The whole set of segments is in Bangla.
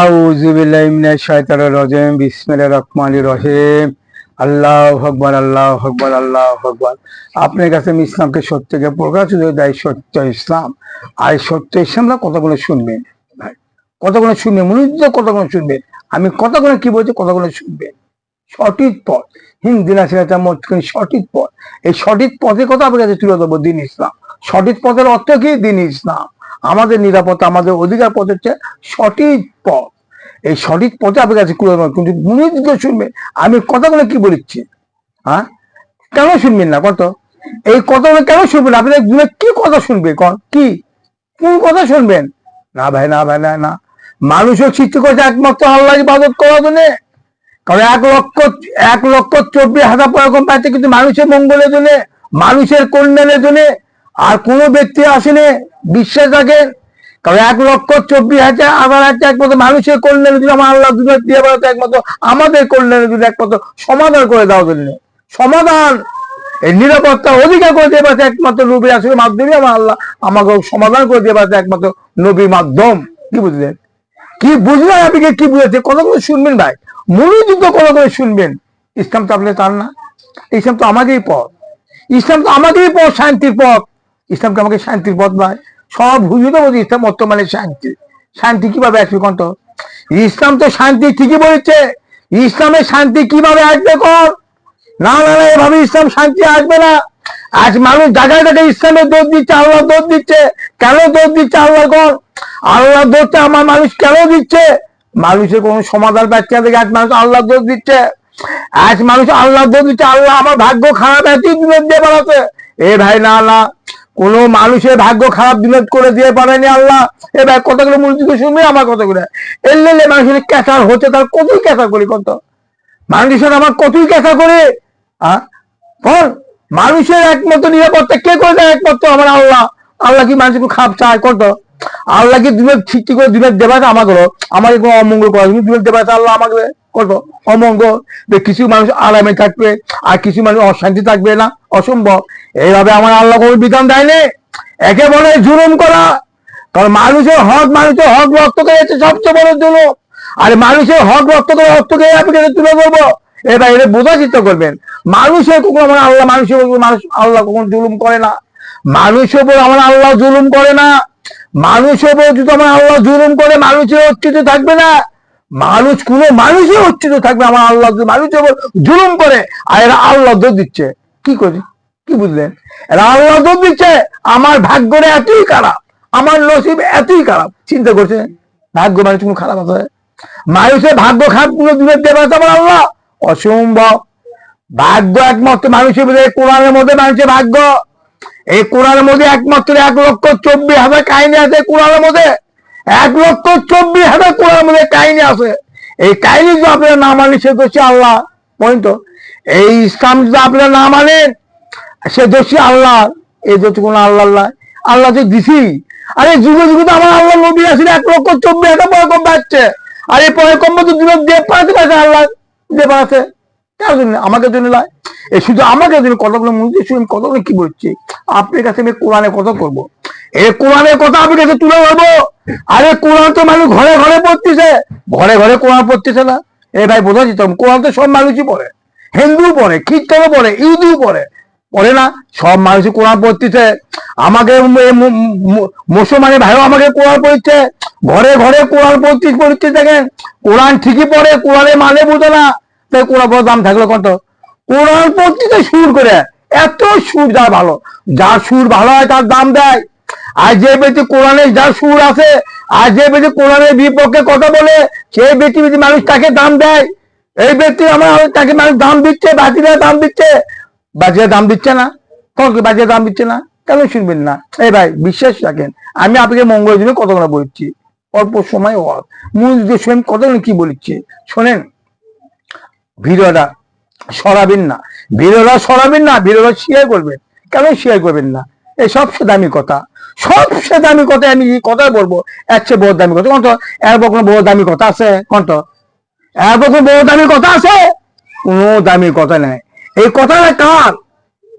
আউযু বিল্লাহি মিনাশ শাইতানির রাজিম বিসমিল্লাহির রহমানির রহিম। আল্লাহু আকবার, আল্লাহু আকবার, আল্লাহু আকবার। আপনার কাছে আমি ইসলামকে সত্যকে প্রকাশ দেয়, সত্য ইসলাম। আর সত্য ইসলামরা কতগুলো শুনবেন ভাই, কতগুলো শুনবেন, মনোযোগ কতগুলো শুনবেন। আমি কতগুলো কি বলছি, কতগুলো শুনবেন। সঠিক পথ, হিন্দিনা সিরাতা মুত্তাকিন, সঠিক পথ। এই সঠিক পথের কথা আপনার কাছে তুলে দেবো। দিন ইসলাম, সঠিক পথের অর্থ কি? দিন ইসলাম। আমাদের নিরাপত্তা, আমাদের অধিকার পথ হচ্ছে সঠিক পথ। এই সঠিক পথে আপনার কাছে তুলে দেবো, কিন্তু মনোযোগ শুনবেন আমি কথাগুলো কি বলছি। হ্যাঁ, কেন শুনবেন না কত? এই কথাগুলো কেন শুনবেন? আপনি কি কথা শুনবে, কি কোন কথা শুনবেন? না ভাই, না ভাই, না না। মানুষের সৃষ্টি করেছে একমাত্র আল্লাহ ইবাদত করার জন্য। কারণ 1,24,000 পয়গম্বর পাইছে, কিন্তু মানুষের মঙ্গলের জন্য, মানুষের কল্যাণের জন্য। আর কোন ব্যক্তি আসেনি বিশ্বাস রাখেন। কারণ 1,24,000 একমাত্র মানুষের কল্যাণের জন্য আমার আল্লাহ দুনিয়া দিয়ে বেড়াতে, একমাত্র আমাদের কল্যাণের জন্য, একমাত্র সমাধান করে দেওয়ার জন্য। সমাধান, এই নিরাপত্তা অধিকার করে দিয়ে পারছে একমাত্র নবী রাসূলের মাধ্যমে। আমার আল্লাহ আমাকে সমাধান করে দিয়ে পারছে একমাত্র নবীর মাধ্যম। কি বুঝলেন? কি বুঝলেন? আপনি কি বুঝেছে? কতগুলো শুনবেন ভাই, মনোযোগ কতগুলো শুনবেন। ইসলাম তো আপনি চান না। ইসলাম তো আমাদেরই পথ, ইসলাম তো আমাদেরই পথ, শান্তির পথ। ইসলামকে আমাকে শান্তির পথ ভাই। সব হুজুরে বলছে ইসলাম বর্তমানে শান্তি। শান্তি কিভাবে আসবে কত? ইসলাম তো শান্তি ঠিকই বলেছে। ইসলামের শান্তি কিভাবে আসবে কর? না না না, এভাবে ইসলাম শান্তি আসবে না। আজ মানুষ জায়গায় জায়গায় ইসলামের দোষ দিচ্ছে, আল্লাহ দোষ দিচ্ছে। কেন দোষ দিচ্ছে আল্লাহ কর? আল্লাহ দোষটা আমার মানুষ কেন দিচ্ছে? মানুষের কোন সমাধান পাচ্ছে না, আজ মানুষ আল্লাহ দোষ দিচ্ছে। আজ মানুষ আল্লাহ দোষ দিচ্ছে, আল্লাহ আমার ভাগ্য খারাপ এতই বিনোদ দিয়ে বেড়াচ্ছে। এ ভাই না না, কোন মানুষের ভাগ্য খারাপ বিনোদ করে দিয়ে পারেনি আল্লাহ। এ ভাই কতগুলো মূর্তি শুনবে আমার কতগুলো এলে মানুষের ক্যাসার হচ্ছে, তার কতই ক্যাসার করি কত মানুষের, আমার কতই ক্যাসার করে। মানুষের একমাত্র নিরাপত্তা কে করে দেয়? একমাত্র আমার আল্লাহ। আল্লাহ কি মানুষকে খারাপ চায় কত? আল্লাহ কি দুনিয়া সৃষ্টি করে দুনিয়ার দেবাস আমাকে, আমাকে কোনো অমঙ্গল করা? তুমি দুনিয়ার দেবাস আল্লাহ আমাকে কত অমঙ্গল। কিছু মানুষ আরামে থাকবে আর কিছু মানুষ অশান্তি থাকবে না, অসম্ভব। এইভাবে আমার আল্লাহ কোনো বিধান দেয়নি। একে বলে জুলুম করা। কারণ মানুষের হক রক্ত করে যাচ্ছে সবচেয়ে বড় জুলুম। আর মানুষের হক রক্ত করে আপনাকে তুলে ধরবো। এবার এটা বোঝার চেষ্টা করবেন। মানুষের কখনো আমার আল্লাহ, মানুষের মানুষ আল্লাহ কখনো জুলুম করে না। মানুষের উপর আমার আল্লাহ জুলুম করে না। মানুষের উপর যদি আমার আল্লাহ জুলুম করে, মানুষের অস্তিত্ব থাকবে না। মানুষের অস্তিত্ব থাকবে আমার আল্লাহ মানুষের উপর জুলুম করে। আর এরা আল্লাহ দোষ দিচ্ছে। কি করি, কি বুঝলেন? এরা আল্লাহ দোষ দিচ্ছে। আমার ভাগ্যটা এতই খারাপ, আমার নসিব এতই খারাপ। চিন্তা করছে ভাগ্য মানুষ কোনো খারাপ আছে? মানুষের ভাগ্য খারাপ গুলো দূরে দেবে আমার আল্লাহ? অসম্ভব। ভাগ্য একমাত্র মানুষের মধ্যে, কোরআনের মধ্যে মানুষের ভাগ্য। এই কোরআনের মধ্যে একমাত্র 1,24,000 কাহিনী আছে। কোরআনের মধ্যে 1,24,000 কোরআনের মধ্যে কাহিনী আছে। এই কাহিনী যদি আপনারা না মানেন, সে দোষী আল্লাহ। পয়েন্ট। এই ইসলাম যদি আপনারা না মানেন, সে দোষী আল্লাহ। এই দোষী কোন আল্লাহ? আল্লাহ তো দিছি। আরে যুগে যুগে তো আমার আল্লাহ নবী আসলে 1,24,000 পয়গম্বর বাড়ছে। আর এই পয়গম্বর তো যুগে দিয়ে পাঠাতে পারছে আল্লাহ, দিয়ে পাঠাতে। কার জন্য? আমাকে জন্য নয়। এই শুধু আমাকে জন্য। কতগুলো মন্দির শুনেন, কতগুলো কি বলছি। আপনার কাছে আমি কোরআনের কথা করবো। এই কোরআনের কথা আপনার কাছে তুলে ধরবো। আরে কোরআন তো মানুষ ঘরে ঘরে পড়তেছে, ঘরে ঘরে কোরআন পড়তেছে না। এ ভাই বোঝা যেত, কোরআন তো সব মানুষই পড়ে। হিন্দু পড়ে, খ্রিস্টানও পড়ে, ইহুদিও পড়ে। পড়ে না? সব মানুষই কোরআন পড়তেছে। আমাকে মুসলমানের ভাইও আমাকে কোরআন পড়ছে। ঘরে ঘরে কোরআন পড়তে দেখেন। কোরআন ঠিকই পড়ে, কোরআনের মানে বোঝে না। তাই কোরআন পড়ার দাম থাকলো কত? কোরআন পড়তে সুর করে, এত সুর যার ভালো, যার সুর ভালো হয় তার দাম দেয়। আর যে ব্যক্তি কোরআনে যার সুর আছে, আর যে ব্যক্তি কোরআনের বিপক্ষে কথা বলে, সেই ব্যক্তি মানুষ তাকে দাম দেয়। এই ব্যক্তি আমার তাকে মানুষ দাম দিচ্ছে, বাতিরা দাম দিচ্ছে। বাজিয়া দাম দিচ্ছে না? তোমাকে বাজিয়া দাম দিচ্ছে না, কেন শুনবেন না? এই ভাই বিশ্বাস রাখেন, আমি আপনাকে মঙ্গলের জন্য কতগুলো বলছি। অল্প সময় মূল যে শোনেন কতগুলো কি বলছি শোনেন। ভিডিওটা সরাবেন না, ভিডিওটা সরাবেন না, ভিডিওটা শেয়ার করবেন। কেন শেয়ার করবেন না? এই সবচেয়ে দামি কথা, সবচেয়ে দামি কথা আমি কথা বলবো। এর চেয়ে বড় দামি কথা কোন? এর কোনো বড় দামি কথা আছে কোন? এর কোনো বড় দামি কথা আছে? কোনো দামি কথা নাই। এই কথাটা কার?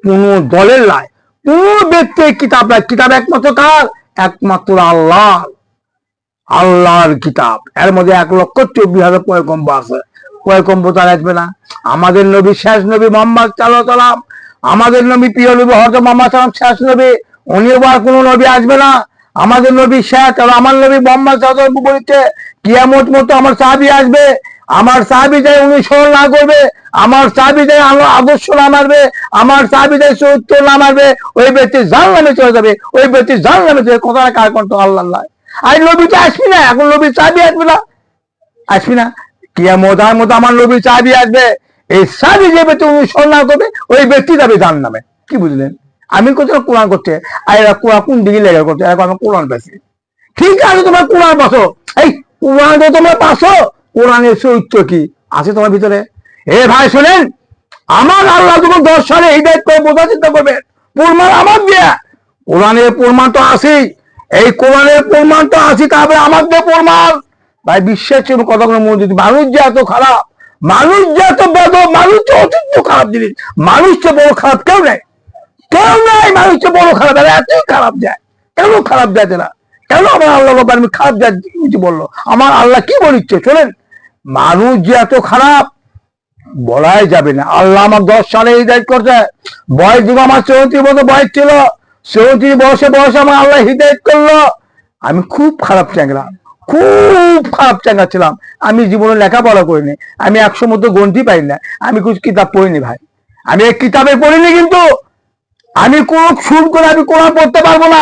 কোন দলের লাই, কোন ব্যক্তির কিতাব নাই। কিতাব একমাত্র কার? একমাত্র আল্লাহ। আল্লাহর কিতাব, এর মধ্যে 1,24,000 পয়গম্বর আছে। পয়গম্বর তার আসবে না? আমাদের নবী শেষ নবী মোহাম্মদ সাল্লাল্লাহু, আমাদের নবী প্রিয় নবী হযরত মোহাম্মদ সাল্লাল্লাহু শেষ নবী, উনিও আর কোনো নবী আসবে না। আমাদের নবী শেষ। আর আমার নবী মোহাম্মদ সাল্লাল্লাহু বলেছে কিয়ামত মতো আমার সাহাবী আসবে, আমার সাহাবী যাই অনুসরণ না করবে, আমার সাহাবী যাই আদর্শ না মানবে, আমার সাহাবী যাই চরিত্র না মানবে, ওই ব্যক্তি জাহান্নামে চলে যাবে, ওই ব্যক্তি জাহান্নামে চলে। কথাটা কার কণ্ঠ? আল্লাহ। আর নবী তো আসবি না, এখন নবী সাহাবী আসবে না, আসবি না। কিয়ামতের মতো আমার নবী সাহাবী আসবে, এই সাহাবী যে ব্যক্তি অনুসরণ না করবে ওই ব্যক্তি যাবে জাহান্নামে। কি বুঝলেন? আমি কোথাও কোরআন করছে, আর এরা কোরআন কোন দিকে লেগে করছে, এখন আমি কোরআন পেয়েছি। ঠিক আছে, তোমার কোরআন পাশো, এই কোরআন তো তোমরা পাশো, কোরআনের চরিত্র কি আছে তোমার ভিতরে? এ ভাই শোনেন, আমার আল্লাহ যখন 10 সালে হিদায়াত করে বোঝার চিন্তা করবেন, প্রমাণ আমার দিয়ে, কোরআনের প্রমাণ তো আছেই, এই কোরআনের প্রমাণ তো আছে, তারপরে আমার দিয়ে প্রমাণ। ভাই বিশ্বাস ছিল কতগুলো মসজিদ, মানুষ যে এত খারাপ, মানুষ যে এত বদ, মানুষ তো অত্যন্ত খারাপ জিনিস, মানুষ তো বড় খারাপ কেউ নেই, কেউ নাই, মানুষ তো বড় খারাপ, এতই খারাপ যায়, কেন খারাপ যায় না? কেন আমার আল্লাহ খারাপ যায় বললো? আমার আল্লাহ কি বলিচ্ছে শোনেন, মানুষ যে এত খারাপ বলাই যাবে না। আল্লাহ আমার 10 সালে হিদায়াত করছে, বয়স যুগ আমার 34 বছর বয়স ছিল, 34 বয়সে আমার আল্লাহ হিদায়াত করলো। আমি খুব খারাপ চ্যাংরা, খুব খারাপ চ্যাংরা ছিলাম। আমি জীবনে লেখাপড়া করিনি, আমি 100 মতো গন্তি পাই না, আমি কিছু কিতাব পড়িনি ভাই, আমি এক কিতাবে পড়িনি, কিন্তু আমি কোন সুর করে আমি কোরআন পড়তে পারবো না,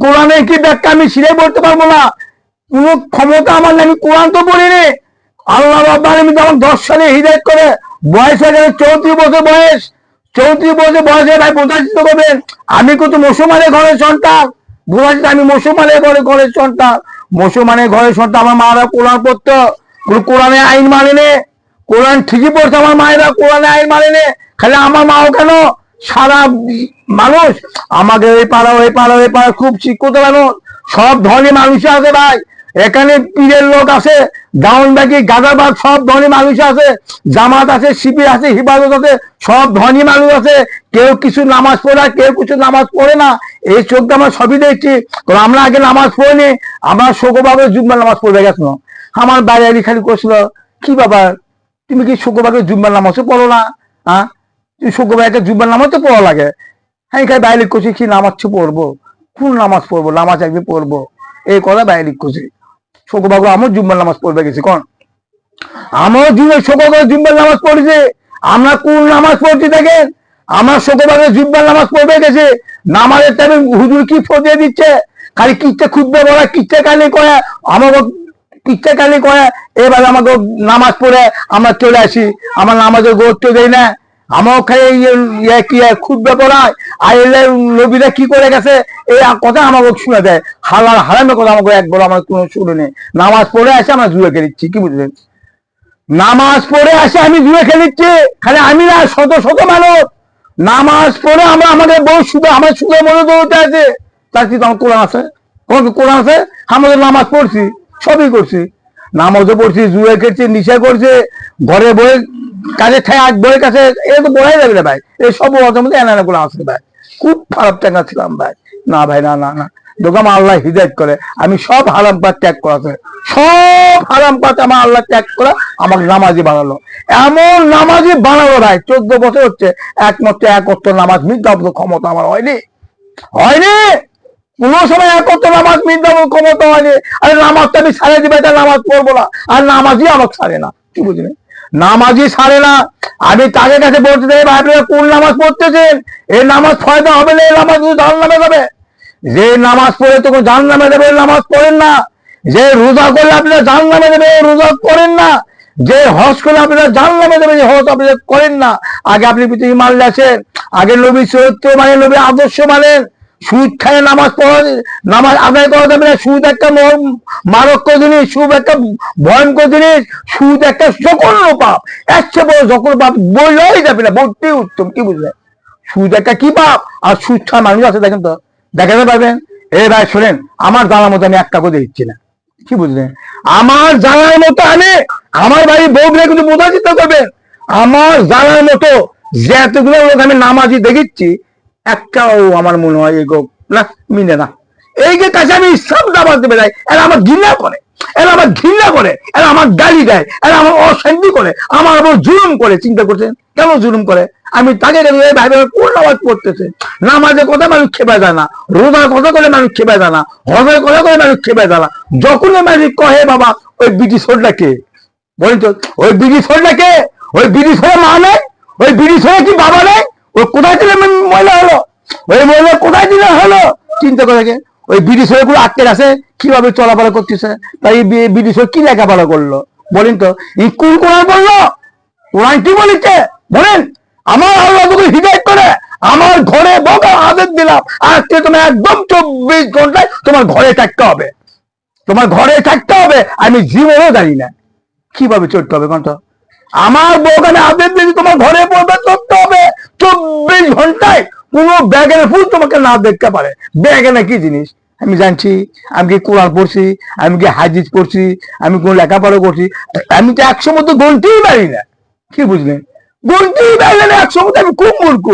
কোরআনের কি ব্যাখ্যা আমি শিরে পড়তে পারবো না, কোন ক্ষমতা আমার নেই, আমি কোরআন তো পড়িনি। আল্লাহ রাব্বুল আলামিন যখন 10 সালে হিদায়াত করে, বয়স হয়ে গেলে 34 বছর বয়স, 34 বছর বয়সে ভাই প্রকাশিত করবেন। আমি কিন্তু মুসলমানের ঘরের সন্তান, বোঝাচ্ছি আমি মুসলমানের ঘরের সন্তান, মুসলমানের ঘরের সন্তান। আমার মারা কোরআন পড়তো, কোরআনে আইন মানেনি, কোরআন ঠিকই পড়ছে, আমার মায়েরা কোরআনে আইন মানেনি। খালি আমার মাও কেন, সারা মানুষ আমাকে ওই পাড়া ওই পাড়া ওই পাড়া খুব শিক্ষিত মানুষ, সব ধনী মানুষ আছে ভাই, এখানে পীরের লোক আছে, দাউনবাগি গাদাবাগ সব ধনী মানুষ আছে, জামাত আছে, শিবির আছে, হিফাজত আছে, সব ধনী মানুষ আছে। কেউ কিছু নামাজ পড়ে, কেউ কিছু নামাজ পড়ে না, এই চোখ আমরা সবই দেখছি। আমরা আগে নামাজ পড়িনি, আমার শোকবাগের জুম্মার নামাজ পড়ে গেছিল, আমার বাইরে খালি করছিল কি বাবা তুমি কি শোকবাগের জুম্মার নামাজও পড়ো না? হ্যাঁ, তুমি শোকবাগের জুম্মার নামাজ তো পড়া লাগে। হ্যাঁ, খালি বাইরে করছি কি নামাজ পড়বো, কোন নামাজ পড়বো, নামাজ একদিন পড়বো, এই কথা বাইরে করছি। শোকবাবু আমার জুম্মার নামাজ পড়বে গেছি, কোন আমার শোকবাগের জুম্মার নামাজ পড়েছে, আমরা কোন নামাজ পড়ছি দেখেন, আমার শোকবাগের জুম্মার নামাজ পড়বে গেছে। নামাজের টাইমে হুজুর কি ফজিয়ে দিচ্ছে, খালি কিচ্ছা খুঁজবে বলা, কিচ্ছা কালি করে আমাকে, কিচ্ছা কালি করে। এবার আমাকে নামাজ পড়ে আমরা চলে আসি, আমার নামাজের গুরুত্ব দেয় না, আমার খালি কি খুঁজবে পড়ায়, আর এলে নবীরা কি করে গেছে এই কথা আমাকে শুনে দেয়, হালাল হারামের কথা আমাকে একবার আমার কোনো শুনে নেই। নামাজ পড়ে আসে আমরা জুয়ে খেলিচ্ছি, কি বুঝলেন? নামাজ পড়ে আসে আমি জুয়ে খেলিচ্ছি, খালি আমি না, শত শত মানুষ নামাজ পড়ে আমরা আমাদের বউ শুধু আমার শুধু মনে দৌড়তে আছে। তার কি তোমার কোরআন আছে? তোমার কোরআন আছে? আমাদের নামাজ পড়ছি, সবই করছি, নামাজও পড়ছি, জুয়ে খেলছি, নিশা করছে, ঘরে বই কাজে ঠায় বইয়ের কাছে, এ তো বলাই যাবে না ভাই, এই সব মধ্যে এনা গুলো আছে ভাই। খুব খারাপ টাকা ছিলাম ভাই, না ভাই, না না না, দেখো আল্লাহ হিদায়াত করে, আমি সব হারাম কাজ ত্যাগ করাছে, সব হারাম কাজ আমার আল্লাহ ত্যাগ করে আমাকে নামাজি বানালো, এমন নামাজি বানালো ভাই। 14 বছর হচ্ছে একমাত্র এক অর্থ নামাজ মিটার ক্ষমতা আমার হয়নি, হয়নি কোন সময় এক অর্থ নামাজ মিটার ক্ষমতা হয়নি। আরে নামাজটা আমি ছাড়ে দিবে, নামাজ পড়বো না, আর নামাজই আমাকে ছাড়ে না, কি বুঝলি? নামাজই ছাড়ে না। আমি তাদের কাছে বলতে চাই ভাই, আপনারা কোন নামাজ পড়তেছেন? এই নামাজ ফয়দা হবে না, এই নামাজ জাহান্নামে যাবে। যে নামাজ পড়ে তখন জাহান্নামে যাবে, নামাজ পড়েন না। যে রোজা করলে আপনারা জাহান্নামে যাবে, রোজা করেন না। যে হজ করলে আপনারা জাহান্নামে যাবে, যে হজ আপনারা করেন না। আগে আপনি পৃথিবী মানলে আসেন, আগে নবী চরিত্র মানেন, নবী আদর্শ মানেন। সুদ খায় নামাজ পড়া, নামাজ আদায় করা যাবে না। সুদ একটা মারাত্মক জিনিস, সুদ একটা ভয়ঙ্কর জিনিস, সুদ একটা জঘন্য পাপ, একটা বড় জঘন্য পাপ বললেই যাবে না, বলতে উত্তম, কি বুঝলে? সুদ একটা কি পাপ, আর সুদ খাওয়া মানুষ আছে দেখেন তো, দেখাতে পারবেন? এই ভাই শোনেন, আমার জানার মতো আমি একটা করে দিচ্ছি না, কি বুঝলেন? আমার জানার মতো আমি, আমার বাড়ি বউ মিলে কিন্তু বোঝার চেষ্টা করবেন, আমার জানার মতো যে এতগুলো লোক আমি নামাজি দেখেছি, একটাও আমার মনে হয় এগো না, মিলে না, এই যে কাছে আমি ইসলাম দাওয়াত দেবে যাই, এরা আমার ঘৃণা করে, এরা আমার ঘৃণা করে, এরা আমার গালি দেয়, এরা আমার অশান্তি করে, আমার উপর জুলুম করে। চিন্তা করছেন কেন জুলুম করে? আমি তাকে ভাই কোন নামাজ পড়তেছে, নামাজের কথা মানুষ খেপে যায় না, রোজার কথা করে মানুষ খেপে যায় না, হজের কথা করে মানুষ খেপে যায় না। যখনই মানুষ কহে বাবা ওই বিটি ছোটটা কে, বলেন তো ওই বিটি ছোটটা কে? ওই বিটি ছোড়া মা নেই? ওই বিটি ছোড়া কি বাবা নেই? ওই কোথায় দিলে মহিলা হলো? ওই মহিলা কোথায় দিলে হলো? চিন্তা করে কে ওই বিটি ছোড়া গুলো আটকে আছে, কিভাবে চলাফেরা করতেছে? তাই বিটি ছোড়া কি লেখাপড়া করলো বলেন তো? কোন কোরআন বললো? কোরআন কি বলেছে বলেন? আমার আল্লাহ তোকে হিদায়াত করে আমার ঘরে বকা আদেশ দিলাম, আজকে তোমার একদম 24 ঘন্টায় তোমার ঘরে থাকতে হবে, তোমার ঘরে থাকতে হবে। আমি জীবনেও জানি না কিভাবে চলতে হবে কোন তো। আমার বউকে আমি আদেশ দিয়েছি তোমার ঘরে প্রবেশ করতে হবে 24 ঘন্টায়, কোনো ব্যাগের ফুল তোমাকে না দেখতে পারে। ব্যাগেনে কি জিনিস আমি জানছি, আমি কি কোরআন পড়ছি, আমি কি হাদিস পড়ছি, আমি কোন লেখাপড়া করছি? আমি তো 100 মতো গণতেই পারি না। কি বুঝলেন? গণতেই পারি না 100 মতো, আমি খুব মূর্খ।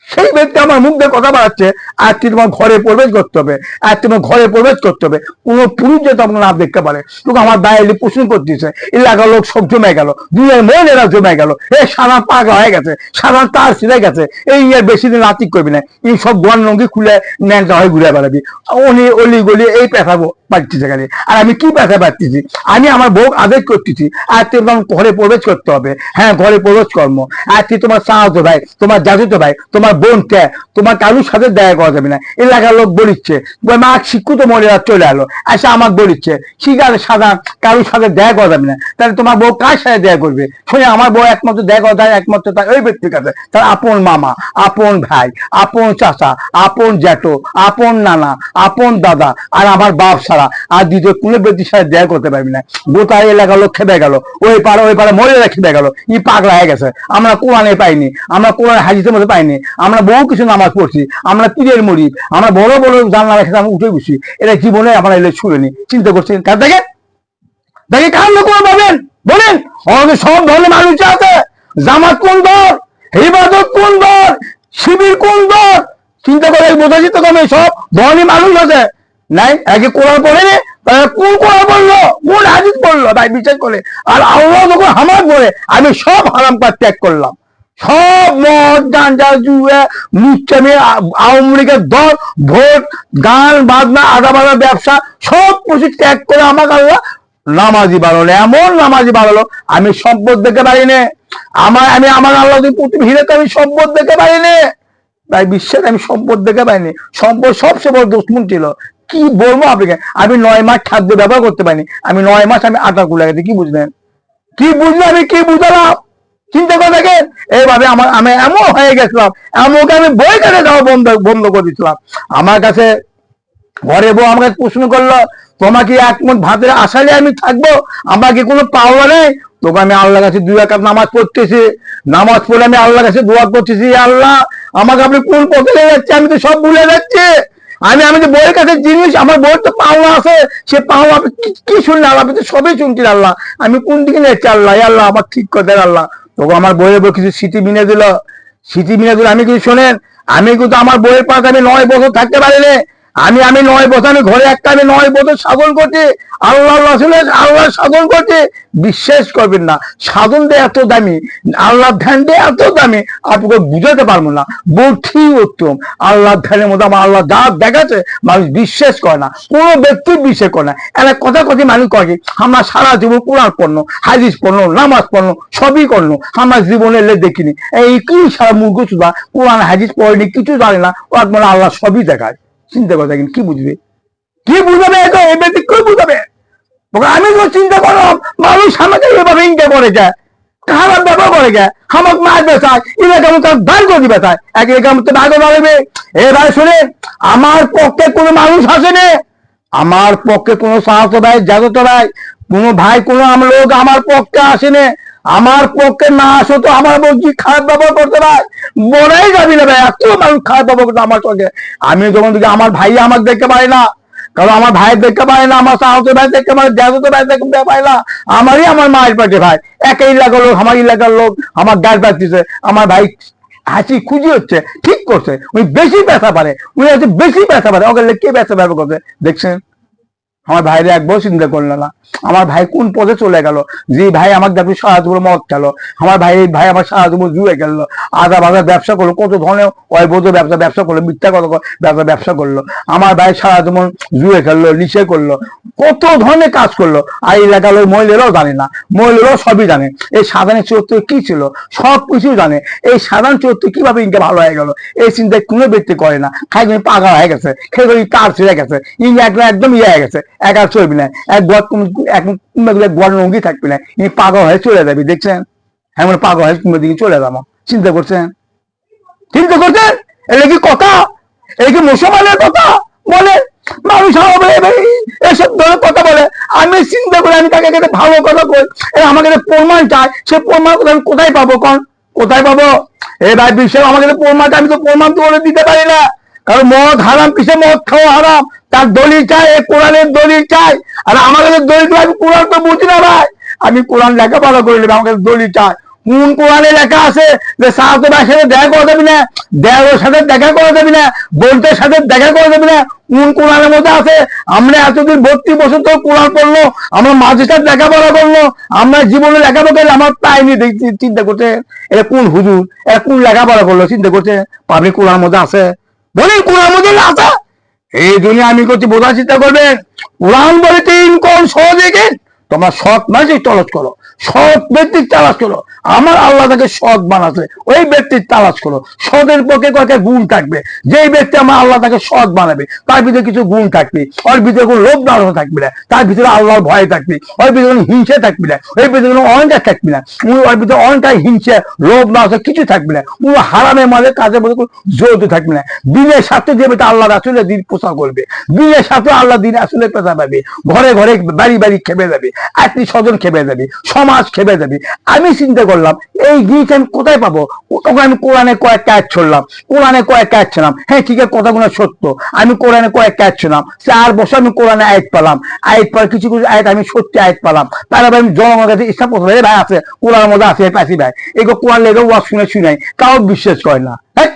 সেই ব্যক্তি আমার মুখ দিয়ে কথা বাড়াচ্ছে, আজকে তোমার ঘরে প্রবেশ করতে হবে, আজ তোমার ঘরে প্রবেশ করতে হবে। কোন পুরুষ যে তোমাকে না দেখতে পারে, তোকে আমার দায়ে প্রশ্ন করতেছে, এলাকার লোক সব জমে গেল, দুনিয়ার মহিলারা জমে গেল, এই সারা পাগা হয়ে গেছে, সারা তার ছিঁড়ে গেছে, এই বেশি দিন নাতিক করবি না, এই সব গোয়ান লঙ্গি খুলে ন্যাংটা হয়ে ঘুরে বেড়াবি, উনি অলি গলি এই পেশা পাচ্ছিছে খালি। আর আমি কি পেশা পাচ্ছি? আমি আমার বউ আদেশ করতেছি আজকে তোমার ঘরে প্রবেশ করতে হবে। হ্যাঁ, ঘরে প্রবেশ কর্ম। আজকে তোমার চাচাতো ভাই, তোমার জাতুতো ভাই, তোমার বোন কে, তোমার কারুর সাথে দেখা করা যাবে না। এলাকার লোক বলিচ্ছে, মা শিক্ষিত মহিলা চলে এলো, আসে আমাকে বলিচ্ছে শিকার সাধারণ কারুর সাথে দেখা করা যাবে না। তাহলে তোমার বউ কার সাথে দেখা করবে? শুনে আমার বউ একমাত্র দেখা করা যায় একমাত্র তার ওই ব্যক্তির কাছে, তার আপন মামা, আপন ভাই, আপন চাচা, আপন জ্যাঠো, আপন নানা, আপন দাদা, আর আমার বাপ ছাড়া আর দ্বিতীয় কোনো ব্যক্তির সাথে দেখা করতে পারবি না। গোটা এলাকার লোক খেপে গেল, ওই পাড়া মহিলারা খেপে গেল, ই পাগলা হয়ে গেছে। আমরা কোরআনে পাইনি, আমরা কোরআন হাদিসের মধ্যে পাইনি, আমরা বহু কিছু নামাজ পড়ছি, আমরা পীরের মুরিদ, আমরা বড় বড় জানলা রেখে আমরা উঠে বসি, এটা জীবনে আমরা এলে শুনিনি। চিন্তা করছেন কার দেখে দেখে কার লোক পাবেন বলেন? আমাদের সব ধরনের মানুষ আছে। জামাত কোন দল, ইবাদত কোন দল, শিবির কোন দল? চিন্তা করে বোঝাচ্ছি তো তুমি, সব ধরনের মানুষ আছে নাই? একে কোরআন পড়েনি, কোন কোরআন বললো, কোন হাদিস বললো ভাই বিচার করে? আর আল্লাহ যখন হামাক বলে আমি সব হারাম কাজ ত্যাগ করলাম, সব মদ গাঁজা জুয়া লুচ্চামি আওয়ামী লীগের দল ভোট গান বাজনা আদা বাজা ব্যবসা সব কিছু ত্যাগ করে আমাকে আল্লাহ নামাজি বানালো, এমন নামাজি বানালো আমি সম্পদ দেখতে পারিনি। আমি আমার আল্লাহ হিরেতে আমি সম্পদ দেখতে পারিনি, তাই বিশ্বের আমি সম্পদ দেখে পাইনি। সম্পদ সবচেয়ে বড় দুশ্মন ছিল। কি বলবো আপনাকে, আমি 9 মাস খাদ্য ব্যবহার করতে পারিনি, আমি 9 মাস আমি আটা গুলা গেছি। কি বুঝলেন? কি বুঝলেন? আমি কি বুঝলাম? চিন্তা করে দেখেন। এইভাবে আমি এমন হয়ে গেছিলাম, এমনকি আমি বই কাটে যাওয়া বন্ধ করে দিচ্ছিলাম। আমার কাছে ঘরে বউ আমাকে প্রশ্ন করলো, তোমাকে এক মন ভাতের আশালে আমি থাকবো, আমাকে কোনো পাওয়া নেই? তোকে আমি আল্লাহর কাছে 2 রাকাত নামাজ পড়তেছি, নামাজ পড়ে আমি আল্লাহর কাছে দোয়া করতেছি, আল্লাহ আমাকে আপনি কোন পথে নিয়ে যাচ্ছে, আমি তো সব ভুলে যাচ্ছি। আমি যে বইয়ের কাছে জিনিস, আমার বইয়ের তো পাওয়া আছে, সে পাওয়া আপনি কি শুনলেন? আপনি তো সবই শুনছেন আল্লাহ, আমি কোন দিকে নিয়েছি আল্লাহ? আল্লাহ আমার ঠিক করে দেন আল্লাহ। তোকে আমার বইয়ের বই কিছু স্মৃতি মিনে দিল, আমি কিছু শোনেন, আমি কিন্তু আমার বইয়ের পাশে আমি 9 বছর থাকতে পারিনি। আমি 9 বছর আমি ঘরে একটা আমি 9 বছর সাধন করছি, আল্লাহ রাসূলের আল্লাহ সাধন করছি। বিশ্বাস করবেন না, সাধন দিয়ে এত দামি, আল্লাহ ধ্যান দিয়ে এত দামি, আপনাকে বুঝাতে পারবো না। বলছি উত্তম আল্লাহ ধ্যানের মধ্যে আমার আল্লাহ যা দেখাচ্ছে মানুষ বিশ্বাস করে না, কোনো ব্যক্তি বিশ্বাস করে না। একটা কথা মানুষ করে আমরা সারা জীবন কোরআন পড়লো, হাদিস পড়লো, নামাজ পড়লো, সবই করলো, আমরা জীবনে দেখিনি। এই কি সারা মূর্খ সুদা কোরআন হাদিস পড়েনি, কিছু জানে না, ও মানে আল্লাহ সবই দেখায়। চিন্তা করে দেখেন, কি বুঝবে? কি বুঝাবে? এই ব্যক্তি কি বুঝাবে? আমি তো চিন্তা করো মানুষ আমাকে এভাবে ইনকা করে যায়, খারাপ ব্যবহার করে যায়, আমাকে মারবে চায়, এলাকা মতো দান করে দিবে চায়, এক এলাকার মতো দাঁড়িয়ে দাঁড়াবে। এবার শুনে আমার পক্ষে কোনো মানুষ আসেনি, আমার পক্ষে কোনো সাহস ভাই, জাগত ভাই, কোনো ভাই, কোনো লোক আমার পক্ষে আসেনি। আমার পক্ষে না আসো তো আমার বলছি খারাপ ব্যবহার করতে ভাই, বলাই যাবি না ভাই, এত মানুষ খারাপ ব্যবহার করতে আমার সঙ্গে। আমি যখন দেখি আমার ভাই আমাকে দেখতে পারে না, কারণ আমার ভাই দেখতে পায় না, আমার সাহসের ভাই দেখতে পারে, জাগত ভাই দেখতে পায় না, আমারই আমার মায়ের পেটে ভাই, একই এলাকার লোক, আমার এলাকার লোক আমার গাছ পাচ্ছিছে, আমার ভাই হাসি খুশি হচ্ছে, ঠিক করছে, উনি বেশি ব্যথা পারে, উনি হচ্ছে বেশি ব্যথা পারে, ওকে কে ব্যথা ব্যবহার করছে দেখছেন? আমার ভাইরে একবার চিন্তা করলো না, আমার ভাই কোন পথে চলে গেল, যে ভাই আমাকে দেখো সারা জীবন মদ খেলো, আমার ভাই আমার সারা জীবন জুয়ে গেল, আদা বাজা ব্যবসা করলো, কত ধরনের অবৈধ ব্যবসা করলো, মিথ্যা কথা ব্যবসা করলো, আমার ভাই সারা জীবন জুয়ে খেললো, নিশে করলো, কত ধরনের কাজ করলো, আর এই এলাকার মহিলারাও জানে না, মহিলারাও সবই জানে এই সাধারণ চরিত্র কি ছিল, সব কিছু জানে, এই সাধারণ চরিত্র কিভাবে ইনকে ভালো হয়ে গেল এই চিন্তায় কোনো ব্যক্তি করে না, খাই পাগল হয়ে গেছে, খেয়ে কার ছেড়ে গেছে, একদম ইয়ে হয়ে গেছে, একা চলবি না, এক গড় নঙ্গি থাকবি না, ইনি পাগল হয়ে চলে যাবি দেখছেন, এমন পাগল হয়ে কুমের দিকে চলে যাবো, চিন্তা করছেন? এটা কি কথা? এটা কি মুসলমানের কথা বলে? মানুষ এসব ধরনের কথা বলে, আমি চিন্তা করি, আমি তাকে ভালো কথা বলি, আমাকে প্রমাণ চাই, সে প্রমাণ আমি কোথায় পাবো? কোথায় পাবো? ভাই বিশ্বের আমাকে প্রমাণটা, আমি তো প্রমাণ তো বলে দিতে পারি না, কারণ মদ হারাম, পিছিয়ে মদ খাওয়া হারাম, তার দলিল চাই, কোরআনের দলিল চাই, আর আমাকে দলিল, আমি কোরআন তো বুঝি না ভাই, আমি কোরআন লেখাপড়া করে নেবো, আমাকে দলিল চাই, কোন কোরআনে লেখা আছে যে সাহায্য ভাইয়ের সাথে দেখা করা যাবি না, দেওয়ার সাথে দেখা করা যাবি না, বোনদের সাথে দেখা করা যাবি না? কোন কোরআনের মধ্যে আছে? আমরা এতদিন 32 বছর তো কোরআন পড়লো, আমরা মাঝে সাথে লেখাপড়া করলো, আমরা জীবনে লেখাপড়া করলে আমার পাইনি, চিন্তা করছে এটা কোন হুজুর, এটা কোন লেখাপড়া করলো, চিন্তা করছে পাবলিক কোরআন মধ্যে আছে? বলি কোরআন মধ্যে না আছে? এই দুনিয়া আমি করছি, বোঝার চিন্তা করবেন, কোরআন বলে 3 কোণ সহযোগী, তোমরা সৎ মানুষই তলাশ করো, সৎ ব্যক্তির তালাশ করো, আমার আল্লাহ তাকে সৎ বানাচ্ছে, ওই ব্যক্তির তালাশ করো, সতের পক্ষে কয়েকটা গুণ থাকবে, যেই ব্যক্তি আমার আল্লাহ তাকে সৎ বানাবে তার ভিতরে কিছু গুণ থাকবে, ওর ভিতরে কোনো লোভ লালসা থাকবে না, তার ভিতরে আল্লাহর ভয় থাকবে, ওর ভিতরে কোনো হিংসা থাকবে না, ওই ভিতরে কোনো অহংকার থাকবে না, ওর ভিতরে অহংকার, হিংসা, লোভ লালসা কিছু থাকবে না, কোনো হারামের মাঝে কাজের মধ্যে কোনো জড়িত থাকবে না, দিনের স্বার্থে যে বেটা আল্লাহ আসলে দিন প্রচার করবে, দিনের স্বার্থে আল্লাহ দিন আসলে পেশা পাবে, ঘরে ঘরে বাড়ি বাড়ি খেপে যাবে, আত্মীয় স্বজন খেপে যাবে, সমাজ খেপে যাবে। আমি চিন্তা করলাম এই জিনিস আমি কোথায় পাবো? তখন আমি কোরআনে কয়েকটা আয়াত ছড়লাম, হ্যাঁ ঠিক আছে, কথাগুলো সত্য, আমি কোরআনে কয়েকটা আয়াত ছড়লাম, 4 বছর আমি কোরআনে আয়াত পেলাম, আয়াত পর কিছু কিছু আয়াত আমি সত্যি আয়াত পেলাম, তারপরে আমি জনগণের কাছে ইচ্ছা করতে ভাই আছে কোরআনের মধ্যে আছে, পাইছি ভাই এগুলো কোরআন লেগে ওয়াজ শুনাই, তাও বিশ্বাস করে না, হ্যাঁ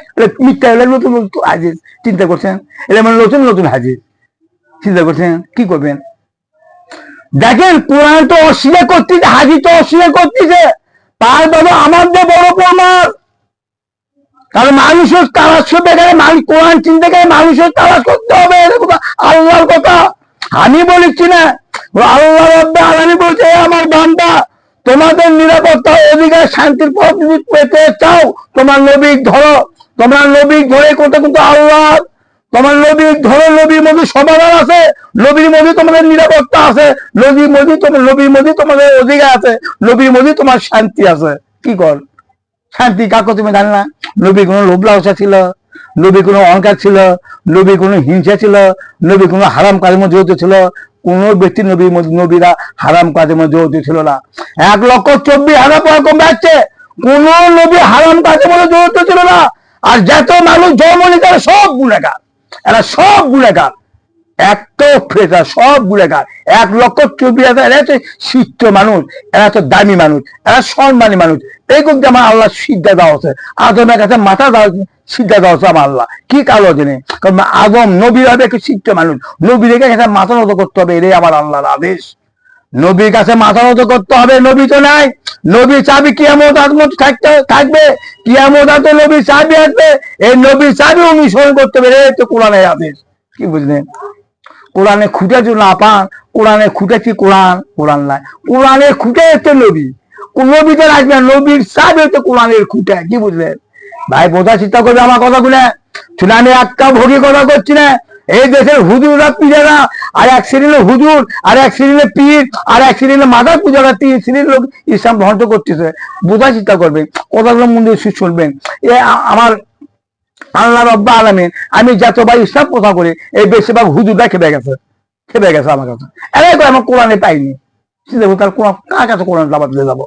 মিথ্যা নতুন নতুন হাজির, চিন্তা করছেন? এটা মানে নতুন নতুন হাজির, চিন্তা করছেন কি করবেন? দেখেন কোরআন তো অস্বীকার করতেছে, হাজির তো অস্বীকার করতেছে, তার বাবা আমাদের বড় প্রমাণ, কারণ মানুষের তালাশ করতে গেলে কোরআন চিনতে গেলে মানুষের তালাশ করতে হবে, আল্লাহর কথা আমি বলিছি না, আল্লাহ রাব্বুল আলামিন বলছে আমার বান্দা তোমাদের নিরাপত্তা অধিকার শান্তির পথ পেতে চাও, তোমার নবী ধরো, তোমার নবী ধরে কোথাও কিন্তু আল্লাহ, তোমার নবী ধরো, নবীর মধ্যে সমাধান আছে, নবীর মধ্যে তোমাদের নিরাপত্তা আছে, নবীর মধ্যে তোমাদের অধিকার আছে, নবীর মধ্যে তোমার শান্তি আছে। কি কর শান্তি কাকে তুমি জানো না? নবী কোনো লোভ লালসা ছিল, নবী কোনো অহংকার ছিল, নবী কোনো হিংসা ছিল, নবী কোনো হারাম কাজের মধ্যে জড়িত ছিল, কোন ব্যক্তি নবীরা হারাম কাজের মধ্যে জড়িত ছিল না। 1,24,000 পর কমে যাচ্ছে, কোন নবী হারাম কাজের মধ্যে জড়িত ছিল না। আর যত মানুষ জন্ম নিয়ে তারা সব গুণাগার, এরা সব গুণাগার, একটা ফ্রেজার সব গুণাগার। 1,24,000 এরা হচ্ছে শিষ্ট মানুষ, এরা হচ্ছে দামি মানুষ, এরা সম্মানী মানুষ। এই কিন্তু আমার আল্লাহ সিদ্ধা দেওয়া হচ্ছে, আদমের কাছে মাথা দেওয়া সিদ্ধা দেওয়া হচ্ছে আমার আল্লাহ। কি কালো জেনে? কারণ আদম নবী হবে একটু শিষ্ট মানুষ, নবীর কাছে মাথা নত করতে হবে, এটাই আমার আল্লাহর আদেশ। নবীর কাছে মাথা নত করতে হবে, নবী তো নাই, নবী চাবি কিয়ামত আজমত থাকবে, কিয়ামত তো নবী চাবি আসবে, এই নবীর চাবি অনুসরণ করতে হবে, এই তো কোরআনের আদেশ। কি বুঝলেন? কোরআনে খুঁটে যদি না পান, কোরআনে খুঁটেছি কোরআন নাই, কোরআনের খুঁটে হচ্ছে নবী, নবীতে রাখবে, নবীর চাবি হচ্ছে কোরআনের খুঁটে। কি বুঝলেন ভাই? বোঝার চেষ্টা করবে আমার কথাগুলো, শুনে আমি একটা ভোগী কথা করছি না। এই দেশের হুজুররা পীরেরা, আর এক শ্রেণীর হুজুর, আর এক শ্রেণীর পীর, আর এক শ্রেণীর মাথা পূজারা, 3 শ্রেণীর লোক ইসলাম ধ্বংস করতেছে। বোঝার চেষ্টা করবেন, কথাগুলো মন্দির শুনবেন। আমার আল্লাহ রাব্বুল আলামিন, আমি যতবার ইসলাম প্রচার করি এই বেশিরভাগ হুজুররা খেপে গেছে আমার কাছে, এরাই আমার কোরআনে পাইনি। তার কোরআন কার কাছে কোরআন দাবাত দিয়ে যাবো?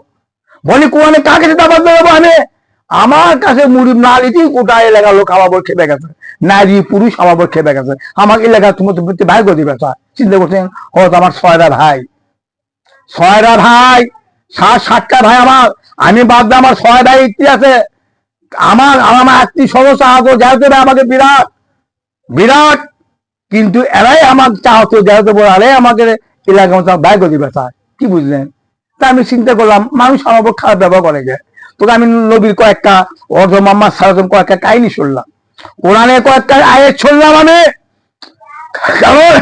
বলি কোরআনে কার কাছে দাবাত দিয়ে যাবো? আমি আমার কাছে মুড়ি না নিতেই গোটা এলাকার লোক আমার বই খেপে গেছে, নারী পুরুষ আমার বই খেপে গেছে। আমার এলাকার তুমি ভাই গতি ব্যথা, চিন্তা করছেন? হয়তো আমার 6টা ভাই, 7টা ভাই আমার, আমি বাদ দিয়ে আমার 6 ভাই আছে, আমার আমার আত্মীয় সমস্যা আগো যাইতে আমাকে বিরাট বিরাট, কিন্তু এরাই আমার চাহতো যাইতে বলে আরে আমাকে এলাকা মতো ব্যয় করে দিবে স্যার, কি বুঝলেন? তা আমি চিন্তা করলাম মানুষ আমার উপর খারাপ ব্যবহার করে যায়, তোকে আমি নবীর কয়েকটা অর্ধ মোহাম্মদ সাল্লাল্লাহু কয়েকটা কাহিনী শুনলাম, কোরআনে কয়েকটা আয়াত শুনলাম আমি। কারণ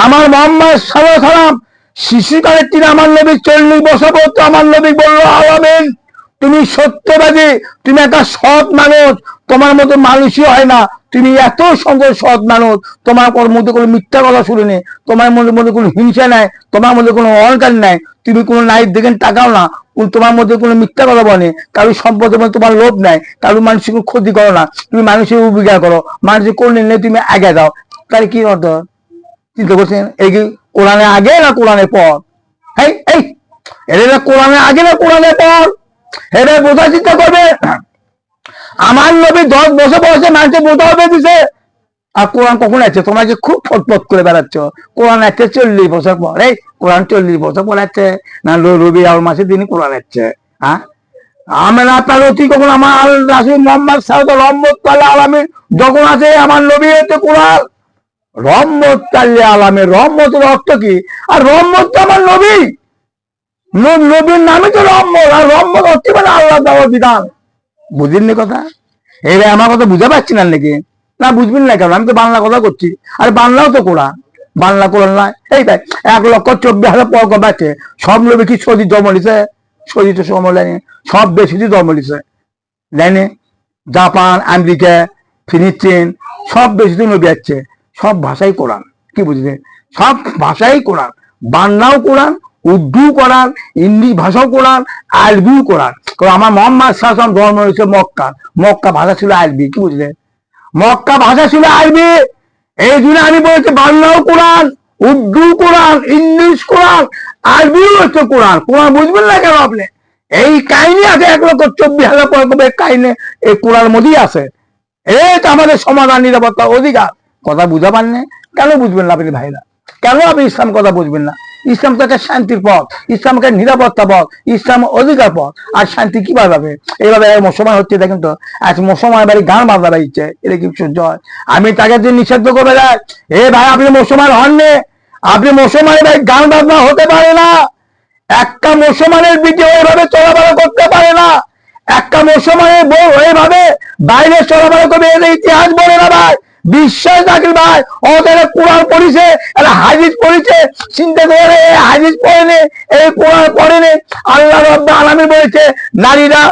আমার মোহাম্মদ সাল্লাল্লাহু আলাইহি সাল্লাম শিশুকালের তিনি আমার নবী 40 বছর পর্যন্ত আমার নবী বললো আলামিন তুমি সত্যবাদী, তুমি একটা সৎ মানুষ, তোমার মতো মানুষই হয় না, তুমি এত সুন্দর সৎ মানুষ, তোমার মধ্যে কোনো মিথ্যা কথা শুনিনি, তোমার মধ্যে কোনো হিংসা নাই, তোমার মধ্যে কোনো অহংকার নাই, তুমি কোনো নারীর দিকে তাকাও না, তোমার মধ্যে কোনো মিথ্যা কথা বলে, কারোর সম্পদের মধ্যে তোমার লোভ নাই, কারোর মানুষের ক্ষতি করো না, তুমি মানুষের উপকার করো, মানুষের করলে নিয়ে তুমি আগে যাও। তাহলে কি অর্থ চিন্তা করছেন? এই কি কোরআনে আগে না কোরআনের পর? এই এই এটা কোরআনে আগে না কোরআনের পর? এটা বোঝা চিন্তা করবে। আমার নবী 10 বছর বয়সে মানুষকে বোঝা হবে দিছে, আর কোরআন কখন আছে? তোমাকে খুব ফটফট করে বেড়াচ্ছ, কোরআন আছে 40 বছর পর। এই কোরআন 40 বছর পর আছে না রবি আউল মাসের দিনই কোরআন আছে? হ্যাঁ, আমার আপনার অতি কখন আমার রাসূল মুহাম্মদ সাল্লাল্লাহু আলাইহি আলামিন যখন আছে আমার নবী হচ্ছে কোরআন রহমত আল্লাহ আলামিন। রহমতের অর্থ কি? আর রহমত তো আমার নবী, নবীর নামে তো রহমত, আর রহমত হচ্ছে মানে আল্লাহ দেওয়া বিধান। বুঝিনি কথা? এইবার আমার কথা বুঝা পাচ্ছি না নাকি? না বুঝবেন না কেন? আমি তো বাংলা কথা করছি, আর বাংলাও তো কোরআন, বাংলা কোরআন নয়? এই ভাই 1,24,000 পর আছে, সব নবী কি সৌদি জন্ম নিছে? সৌদি তো জন্ম নেয়নি, সব বেশি জন্ম নিছে, জানি জাপান, আমেরিকা, ফিলিস্তিন, সব বেশি নবী আছে, সব ভাষাই কোরআন, কি বুঝলে? সব ভাষাই কোরআন, বাংলাও কোরআন, উর্দু কোরআন, ইংলিশ ভাষাও কোরআন, আরবিও কোরআন। আমার মোহাম্মদ সাল্লাল্লাহু আলাইহি ওয়াসাল্লাম জন্ম হয়েছে মক্কা, মক্কা ভাষা ছিল আরবি, কি বুঝলে? মক্কা ভাষা ছিল আরবি, এই জন্য আমি বলেছি বাংলাও কোরআন, উর্দু কোরআন, ইংলিশ কোরআন, আরবিও হচ্ছে কোরআন। কোরআন বুঝবেন না কেন আপনি? এই কাহিনী আছে 1,24,000 পয়গম্বরের কাহিনী এই কোরআন মধ্যেই আছে। এই তো আমাদের সমাধান, নিরাপত্তা, অধিকার। কথা বুঝা পান না কেন? বুঝবেন না আপনি ভাইরা, কেন আপনি ইসলাম কথা বুঝবেন না? ইসলাম তো একটা শান্তির পথ, ইসলাম একটা নিরাপত্তা পথ, ইসলাম অধিকার পথ। আর শান্তি কিভাবে হবে? এইভাবে মুসলমান হচ্ছে দেখেন তো, আজ মুসলমান বাড়ি গান বাজা বাড়িচ্ছে, এটা কি সহ্য হয়? আমি তাকে যে নিষিদ্ধ করবে যাই, এ ভাই আপনি মুসলমান হননি, আপনি মুসলমানের বাড়ি গান বাজনা হতে পারে না, একটা মুসলমানের ভিডিও এইভাবে চলাফেরা করতে পারে না, একটা মুসলমানের বউ এইভাবে বাইরে চলাফেরা করবে, এর ইতিহাস বলে না ভাই, বিশ্বাস রাখি ভাই। ওদের কোরআন পড়িছে, হাদিস পড়িছে, চিন্তা করে হাদিস পড়েনি, এই কোরআন পড়েনি। আল্লাহ রাব্বুল আলামিন বলেছে নারীরা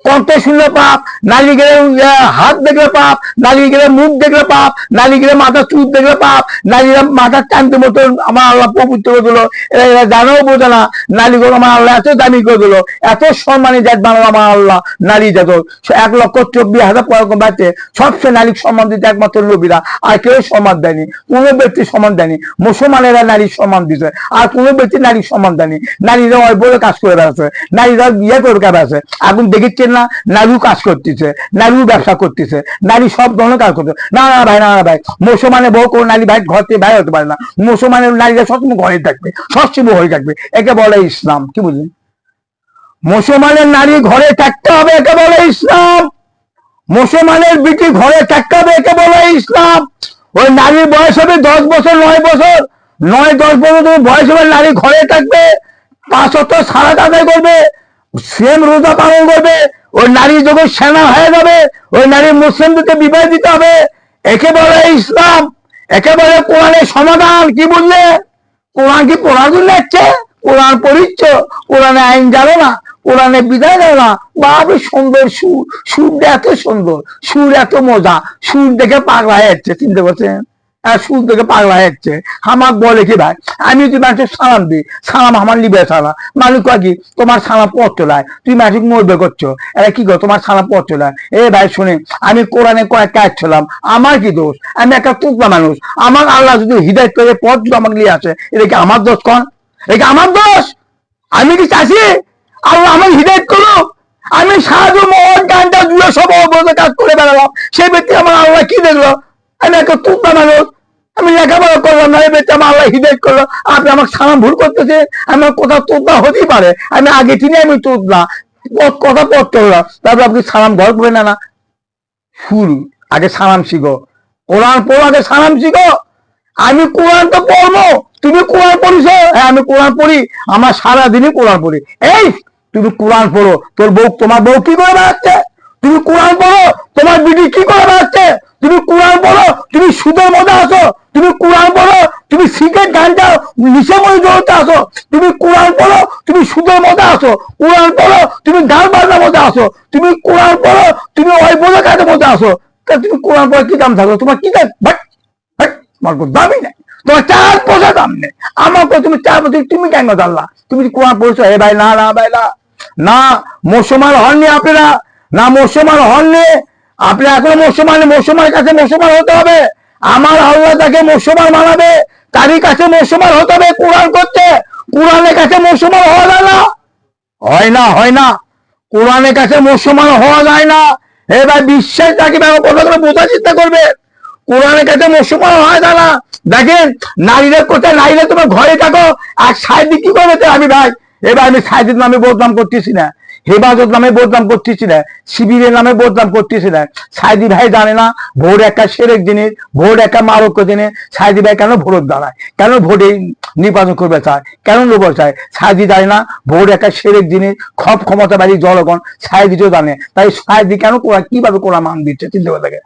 কণ্ঠ শুনলে পাপ, নারী গেলে হাত দেখলে পাপ, নারী গেলে মুখ দেখলে পাপ, নারী গেলে মাথা চুল দেখলে পাপ, নারীরা মাথার টানতে মতো আমার আল্লাহ পবিত্র করে দিল। এরা জানাও বোঝে না নারীগুলো আমার আল্লাহ এত দামি করে দিল, এত সম্মানী জাত বানালো আমার আল্লাহ নারী জাত। 1,24,000 পয়গম্বর আছে, সবচেয়ে নারী সম্মান দিতে একমাত্র নবীরা, আর কেউ সম্মান দেয়নি, কোনো ব্যক্তি সম্মান দেয়নি। মুসলমানেরা নারীর সম্মান দিছে, আর কোনো ব্যক্তি নারীর সম্মান দেয়নি। নারীরা ওই বলে কাজ করে বেড়াচ্ছে, নারীরা বিয়ে করে বেড়াচ্ছে, এখন দেখেছেন না নারীও কাজ করতেছে, নারীও ব্যবসা করতেছে, নারী সব ধরনের কাজ করছে। না না ভাই, না না ভাই, মুসলমানের বউ কোনো নারী ভাই ঘর থেকে বাইরে হতে পারে না, মুসলমানের নারীরা সবসময় ঘরে থাকবে, সবসময় ঘরে থাকবে, একে বলে ইসলাম, কি বুঝলেন? মুসলমানের নারী ঘরে থাকতে হবে, একে বলে ইসলাম। মুসলমানের বিটি ঘরে থাকতে হবে, একে বলে ইসলাম। ওই নারীর বয়স হবে 10 বছর, 9 বছর, 9-10 বছর বয়স হবে, নারী ঘরে থাকবে, 5 ওয়াক্ত সালাত আদায় করবে, সেম রোজা পালন করবে। ওই নারী যখন সেনা হয়ে যাবে, ওই নারী মুসলিমদেরকে বিবাহ দিতে হবে, একে বলে ইসলাম, একে বলে কোরআনের সমাধান, কি বুঝলে? কোরআন কি পড়ার জন্য আসছে? কোরআন পড়িচ্ছ, কোরআনে আইন জানো না, কোরআনে বিদায় জানো না? বাবা সুন্দর সুর, সুরটা এত সুন্দর, সুর এত মজা, সুর দেখে পাগলা হয়ে যাচ্ছে, চিন্তা করছেন? সুর দেখে পাগলা হয়ে যাচ্ছে। আমার বলে কি ভাই, আমি যদি মানুষের সালাম দিই, সালাম আমার লিবে সালাম, মানুষ কয় কি তোমার সালাম পথ চলায়, তুই মানুষ মরবে করছো, এরা কি করো তোমার সালাম পথ চলায়। এ ভাই শুনে, আমি কোরআনে কয়েক কাজ ছিলাম, আমার কি দোষ? আমি একটা টুকরা মানুষ, আমার আল্লাহ যদি হৃদায়ত করে পথ যদি আমাকে নিয়ে আসে, এটা কি আমার দোষ? কন এটা আমার দোষ? আমি কি চাষি? আল্লাহ আমার হৃদায়ত করো, আমি সাহায্য মহৎ গানটা জুড়ে সব অবস্থা কাজ করে বেড়ালাম, সেই ব্যক্তি আমার আল্লাহ কি দেখলো? আমি একটা টুকরা মানুষ, আমি লেখাপড়া করলাম না, এই ব্যক্তি আমার আল্লাহ হৃদায়ত করলো, আপনি আমাকে সালাম ভুল করতেছে। আমার কোথাও তোদলা হতেই পারে, আমি আগে থেকে আমি তোদলা, কথা পড়তে হলো, তারপর আপনি সালাম ঘর করবেন না? শুরু আগে সালাম শিখো, কোরআন পড়ো, আগে সালাম শিখো। আমি কোরআন তো পড়বো, তুমি কোরআন পড়িস? হ্যাঁ আমি কোরআন পড়ি, আমার সারাদিনই কোরআন পড়ি। এই তুমি কোরআন পড়ো, তোমার বউ কি করে বেড়াচ্ছে? তুমি কোরআন পড়ো, তোমার বিটি কি করে বেড়াচ্ছে? তুমি কোরআন পড়ো, তুমি সুদের মধ্যে আসো। তুমি কোরআন পড়ো, তুমি সিগারেট গাঞ্জা নিশে মধ্যে জড়তে আসো। তুমি কোরআন পড়ো, তুমি সুদের মধ্যে আসো। কোরআন পড়ো, তুমি গান বাজনার মধ্যে আসো। তুমি কোরআন পড়ো, তুমি ওই বোঝা কাজের মধ্যে আসো। তুমি কোরআন পড়ে কি দাম থাকলো? তোমার কি দাম? তোমার কোনো দামই নেই, তোমার 4 পয়সা দাম নেই। আমাকে তুমি 4 পয়সা, তুমি কেন জানলা? তুমি কোরআন পড়ছো? হে ভাই, না না ভাই, না না, মুসলমান হননি আপনারা, না মুসলমান হননি আপনারা, এখনো মুসলমানের কাছে মুসলমান হতে হবে। আমার আল্লাহ তাকে মুসলমান বানাবে, তারই কাছে মুসলমান হতে হবে। কোরআন করছে, কোরআনের কাছে মুসলমান হওয়া যায় না, হয় না, কোরআনের কাছে মুসলমান হওয়া যায় না। এবার বিশ্বাস রাখবে, কথা করে বোঝার চেষ্টা করবে। কোরআনের কাছে মুসলমান হয় না। দেখেন নারীদের কোথায়, নারীরা তোমার ঘরে থাকো আর সাইদি কি করবে? আমি ভাই, এবার আমি সাইদির নামে বদনাম করতেছি না, হেফাজত নামে বদনাম করতেছি না, শিবিরের নামে বদনাম করতেছি না। সাইদি ভাই জানে না ভোট একটা সেরেক জিনিস, ভোট একটা মারক্য জিনিস। সাইদি ভাই কেন ভোট দাঁড়ায়, কেন ভোটে নির্বাচন করবে চায়, কেন লোক চায়? সাইদি জানে না ভোট একটা সেরেক জিনিস, ক্ষমতাবাদী জনগণ সাইদিও জানে। তাই সাইদি কেন কিভাবে কোরআন মান দিচ্ছে? চিন্তা করে দেখে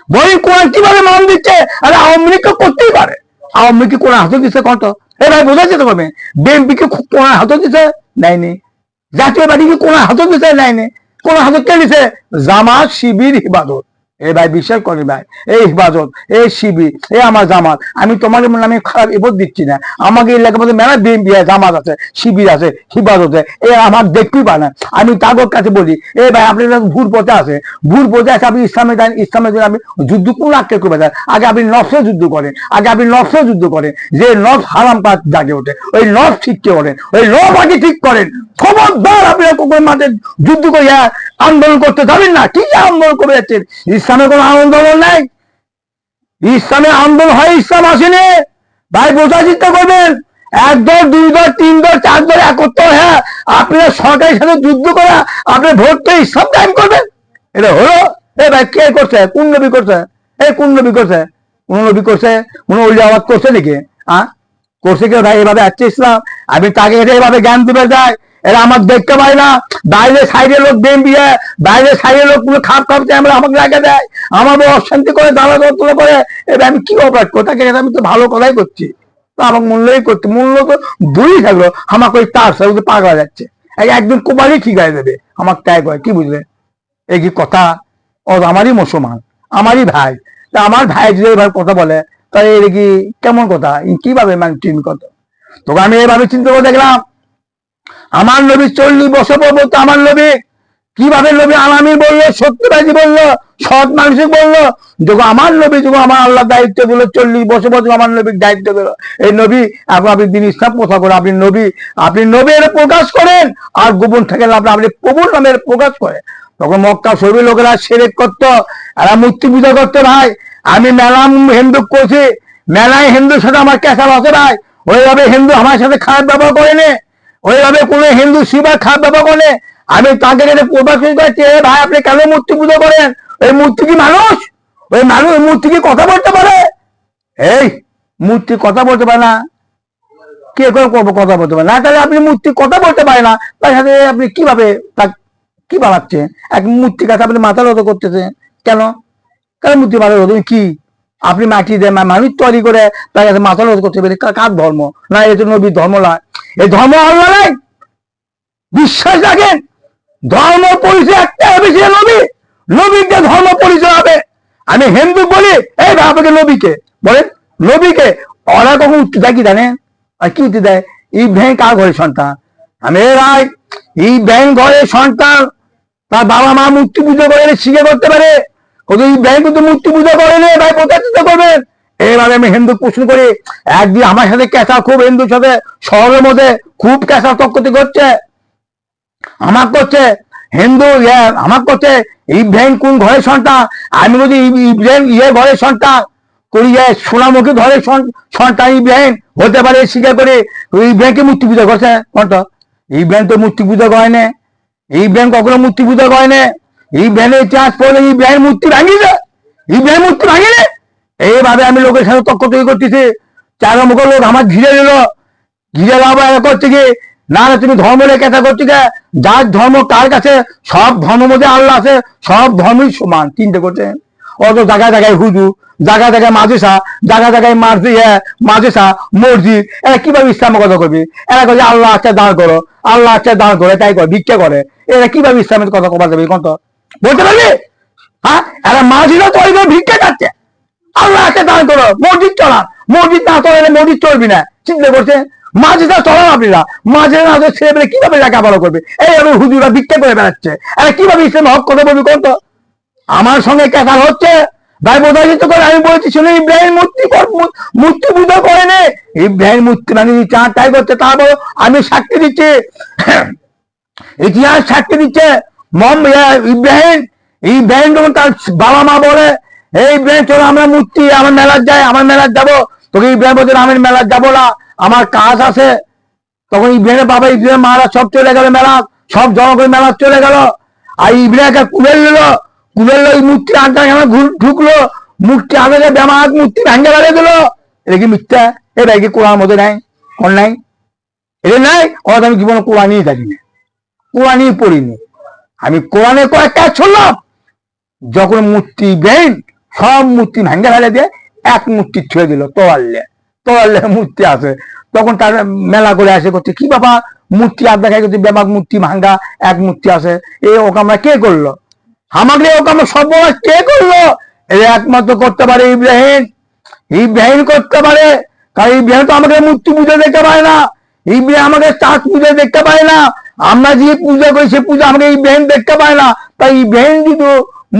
বই, কোরআন কিভাবে মান দিচ্ছে? আরে আওয়ামী লীগ করতেই পারে, আওয়ামী লীগ কোরআন হাতে দিচ্ছে কত? এ ভাই বোঝা যেতে পারবে। বিএনপি কে কোরআন হাতে দিচ্ছে? নেয়নি। জাতীয় পার্টি কি কোরআন হাতে দিচ্ছে? নেয়নি। কোরআন হাতে কে দিচ্ছে? জামাত, শিবির, হিফাজত। এ ভাই বিশ্বাস করি ভাই, এই হিফাজত, এই শিবির, এ আমার জামাত। আমি তোমার নামে খারাপ এবার দিচ্ছি না, আমাকে এলাকার মধ্যে মেলা বিএনপি জামাত আছে, শিবির আছে, হিফাজত আছে, এ আমার দেখতেই পায় না। আমি তাদের কাছে বলি, এ ভাই আপনি ভুল পথে আছে, ভুল পথে আছে। আপনি ইসলামে যান, ইসলামের জন্য আপনি যুদ্ধ কোন আটকে করবে দেন? আগে আপনি নফসে যুদ্ধ করেন, আগে আপনি নফসে যুদ্ধ করেন। যে নফ হারাম কাজ জাগে ওঠে, ওই নফ ঠিক করেন, ওই নফ আগে ঠিক করেন। খবরদার আপনি কোন মাঠে যুদ্ধ করিয়া আন্দোলন করতে যাবেন না। কি আন্দোলন করে যাচ্ছেন? ইসলামে কোনো আন্দোলন নাই, ইসলামে আন্দোলন হয়, ইসলাম আসেনি ভাই, বোঝার চেষ্টা করবেন। 1 দল 2 দল 3 দল 4 দল একত্র, হ্যাঁ আপনারা সরকারের সাথে যুদ্ধ করা, আপনি ভোট তো ইসলাম টাইম করবেন? এটা হলো? এ ভাই কে করছে? কোন নবী করছে? এই কোন নবী করছে? কোন নবী করছে? কোন ওলি আওয়াজ করছে নাকি? করছে কি ভাই? এভাবে আসছে ইসলাম? আমি তাকে এভাবে জ্ঞান দিবে যায়, এরা আমার দেখতে পাই না। বাইরে সাইডের লোক বিএনপি, বাইরে সাইডের লোক পুরো খাপ আমরা আমাকে লাগে দেয়, আমার বড় অশান্তি করে, দাঁড়া তুলে করে। এবার আমি কি অপরাধ কোথাকে? আমি তো ভালো কথাই করছি, তো আমাকে মূল্যই করতে, মূল্য তো দূরই থাকলো, আমাকে ওই তার সাথে পাগলা যাচ্ছে। একদিন কোপালি ঠিক হয়ে যাবে, আমার ট্যাগ হয়, কি বুঝলে? এই কি কথা? ও আমারই মুসলমান, আমারই ভাই, তা আমার ভাই যদি এবার কথা বলে, তাহলে এটা কি কেমন কথা? কিভাবে মানে তুমি কথা? তোকে আমি এভাবে চিন্তা করে দেখলাম, আমার নবী 40 বছর পর্যন্ত, আমার নবী কিভাবে নবী আলামী বললো, সত্যবাদী বললো, সৎ মানসিক বললো। যখন আমার নবী, যখন আমার আল্লাহ দায়িত্ব দিল, 40 বছর পর্যন্ত আমার নবীর দায়িত্ব দিল, এই নবী এখন আপনি দিন ইসলাম কথা করে, আপনি নবী এর প্রকাশ করেন, আর গোপন থেকে আপনি প্রভুর নামের প্রকাশ করেন। তখন মক্কা শরীর লোকেরা সেরেক করতো, এরা মূর্তি পূজা করতো। ভাই আমি মেলা হিন্দু করছি, মেলায় হিন্দুর সাথে আমার কেঁচা আছে ভাই, ওইভাবে হিন্দু আমার সাথে খারাপ ব্যবহার করেনি, ওইভাবে কোনো হিন্দু শিবার খারাপ ব্যবহার করে। আমি তাকে প্রকাশ করছি, ভাই আপনি কেন মূর্তি পুজো করেন? ওই মূর্তি কি মানুষ? ওই মানুষ মূর্তি কি কথা বলতে পারে? এই মূর্তি কথা বলতে পারে না, কে করে কথা বলতে পারে না? তাহলে আপনি মূর্তি কথা বলতে পারে না, তার সাথে আপনি কিভাবে কি বানাচ্ছেন? এক মূর্তির কাছে আপনি মাথা নত করতেছেন কেন? কেন মূর্তি মাথা নত? কি আপনি মাটি দেয় মানুষ তৈরি করে তার কাছে মাথা নত করতে পারে? কার ধর্ম? না এই তো নবীর ধর্ম নয়, এই ধর্ম আল্লাহ নাই। বিশ্বাস রাখেন, ধর্ম পরিচয় একটা হবে, সে নবী, নবীকে ধর্ম পরিচয় হবে। আমি হিন্দু বলি, এই ভাই আপনাকে নবীকে বলেন, নবীকে। ওরা কখন উঠতে দেয় কি জানেন? আর কি উঠতে দেয়? ইব্রাহিম কার ঘরের সন্তান? আমি ভাই ইব্রাহিম ঘরের সন্তান, তার বাবা মা মূর্তি পুজো করে শিখে করতে পারে, কিন্তু ইব্রাহিম কিন্তু মূর্তি পুজো করেনি। ভাই কোথায় চিন্তা করবেন? এইভাবে আমি হিন্দু প্রশ্ন করি, একদিন আমার সাথে ক্যাঁচা, খুব হিন্দুর সাথে শহরের মধ্যে খুব ক্যাঁচা তক্কতি করছে, আমার করছে হিন্দু, আমার করছে ইব্রাহিম কোন ঘরের সন্তান? আমি বলছি ইব্রাহিম ঘরের সন্তান করি, সোনামুখী ঘরের সন্তান ইব্রাহিম হতে পারে স্বীকার করে। ইব্রাহিমকে মূর্তি পূজা করছে কোনটা? ইব্রাহিম তো মূর্তি পূজা করেনি, ইব্রাহিম কখনো মূর্তি পূজা করে না। ইব্রাহিমের ইতিহাস পড়লে ইব্রাহিম মূর্তি ভাঙিছে, ইব্রাহিম মূর্তি ভাঙিনি। এইভাবে আমি লোকের সাথে তর্ক তৈরি করতেছি, চার মুখের লোক আমার ঘিরে দিল, ঘিরে লাভ করছে কি না তুমি ধর্ম রেখে করছি কে, যার ধর্ম কার কাছে, সব ধর্মের মধ্যে আল্লাহ আছে, সব ধর্মই সমান, চিন্তা করছে। অত জায়গায় জায়গায় হুজু, জায়গায় জায়গায় মাদ্রাসা, জায়গায় জায়গায় মাদ্রাসা মসজিদ, এরা কিভাবে ইসলামের কথা করবি? এরা বলছে আল্লাহ আচ্ছা দাঁড় করো, আল্লাহ আচ্ছা দাঁড় করে, তাই করে ভিক্ষা করে। এরা কিভাবে ইসলামের কথা কবার যাবে কত বলতে পারবি? হ্যাঁ, এরা মাঝিরা তো ওইভাবে ভিক্ষা খাচ্ছে, আল্লাহ আচ্ছা দাঁড় করো, মসজিদ চলান, মসজিদ না চলে মসজিদ চলবি না, চিন্তা করছে। মাঝিটা চলান আপনারা, মাঝে না ছেলে পেলে কিভাবে লেখাপড়া করবে? এইভাবে হুজুরা ভিক্ষা করে বেড়াচ্ছে, এরা কিভাবে ইসলাম হক কথা বলবি কত? আমার সঙ্গে কেসার হচ্ছে ভাই, বোঝাইতে করে আমি বলছি শুনে ইব্রাহিম মূর্তি পূজা করে নে, ইব্রাহিম মূর্তি বানিয়ে চাঁদ তাই করছে। তারপর আমি সাক্ষী দিচ্ছি, ইতিহাস সাক্ষী দিচ্ছে, ইব্রাহিম ইব্রাহিম যখন তার বাবা মা বলে এই ইব্রাহিম চলো আমরা মূর্তি আমার মেলার যাই, আমার মেলার যাবো, তোকে ইব্রাহিম বলছে আমি মেলার যাবো না, আমার কাজ আছে। তখন ইব্রাহিমের বাবা ইব্রাহিম মারা সব চলে গেল মেলা, সব জনগণ মেলা চলে গেল। আর ইব্রাহিমকে কুলের নিল, কুলের ওই মূর্তি আড্ডা ঢুকলো, মূর্তি আগে বেমাক মূর্তি ভাঙ্গে বেড়ে দিল। এটা কি মিথ্যা? এটা কি কোরআন মধ্যে নাই? কোন নাই? এটা নাই। অত আমি জীবনে কোরআনই জানি না, কোরআনই পড়িনি। আমি কোরআনে কয়েকটা শুনলাম, যখন মূর্তি ইব্রাহিম সব মূর্তি ভাঙ্গে ফেলে দিয়ে এক মূর্তি ছুঁয়ে দিল, তোয়াল্লে মূর্তি আছে। তখন তার মেলা করে আসে করছে কি বাবা মূর্তি আর দেখাই করছে, বেমাক মূর্তি ভাঙ্গা এক মূর্তি আছে, এই ওকে আমরা কে করলো? আমাকে ওকে আমরা সর্বনাশ কে করলো? এটা একমাত্র করতে পারে ইব্রাহিম, ইব্রাহিম করতে পারে। কারণ ইব্রাহিম তো আমাকে মূর্তি পুজো দেখতে পারে না, ইব্রাহিম আমাকে চাঁদ পুজো দেখতে পারে না, আমরা যে পূজা করি সে পূজা আমাকে ইব্রাহিম দেখতে পায় না। তাই ইব্রাহিম যদি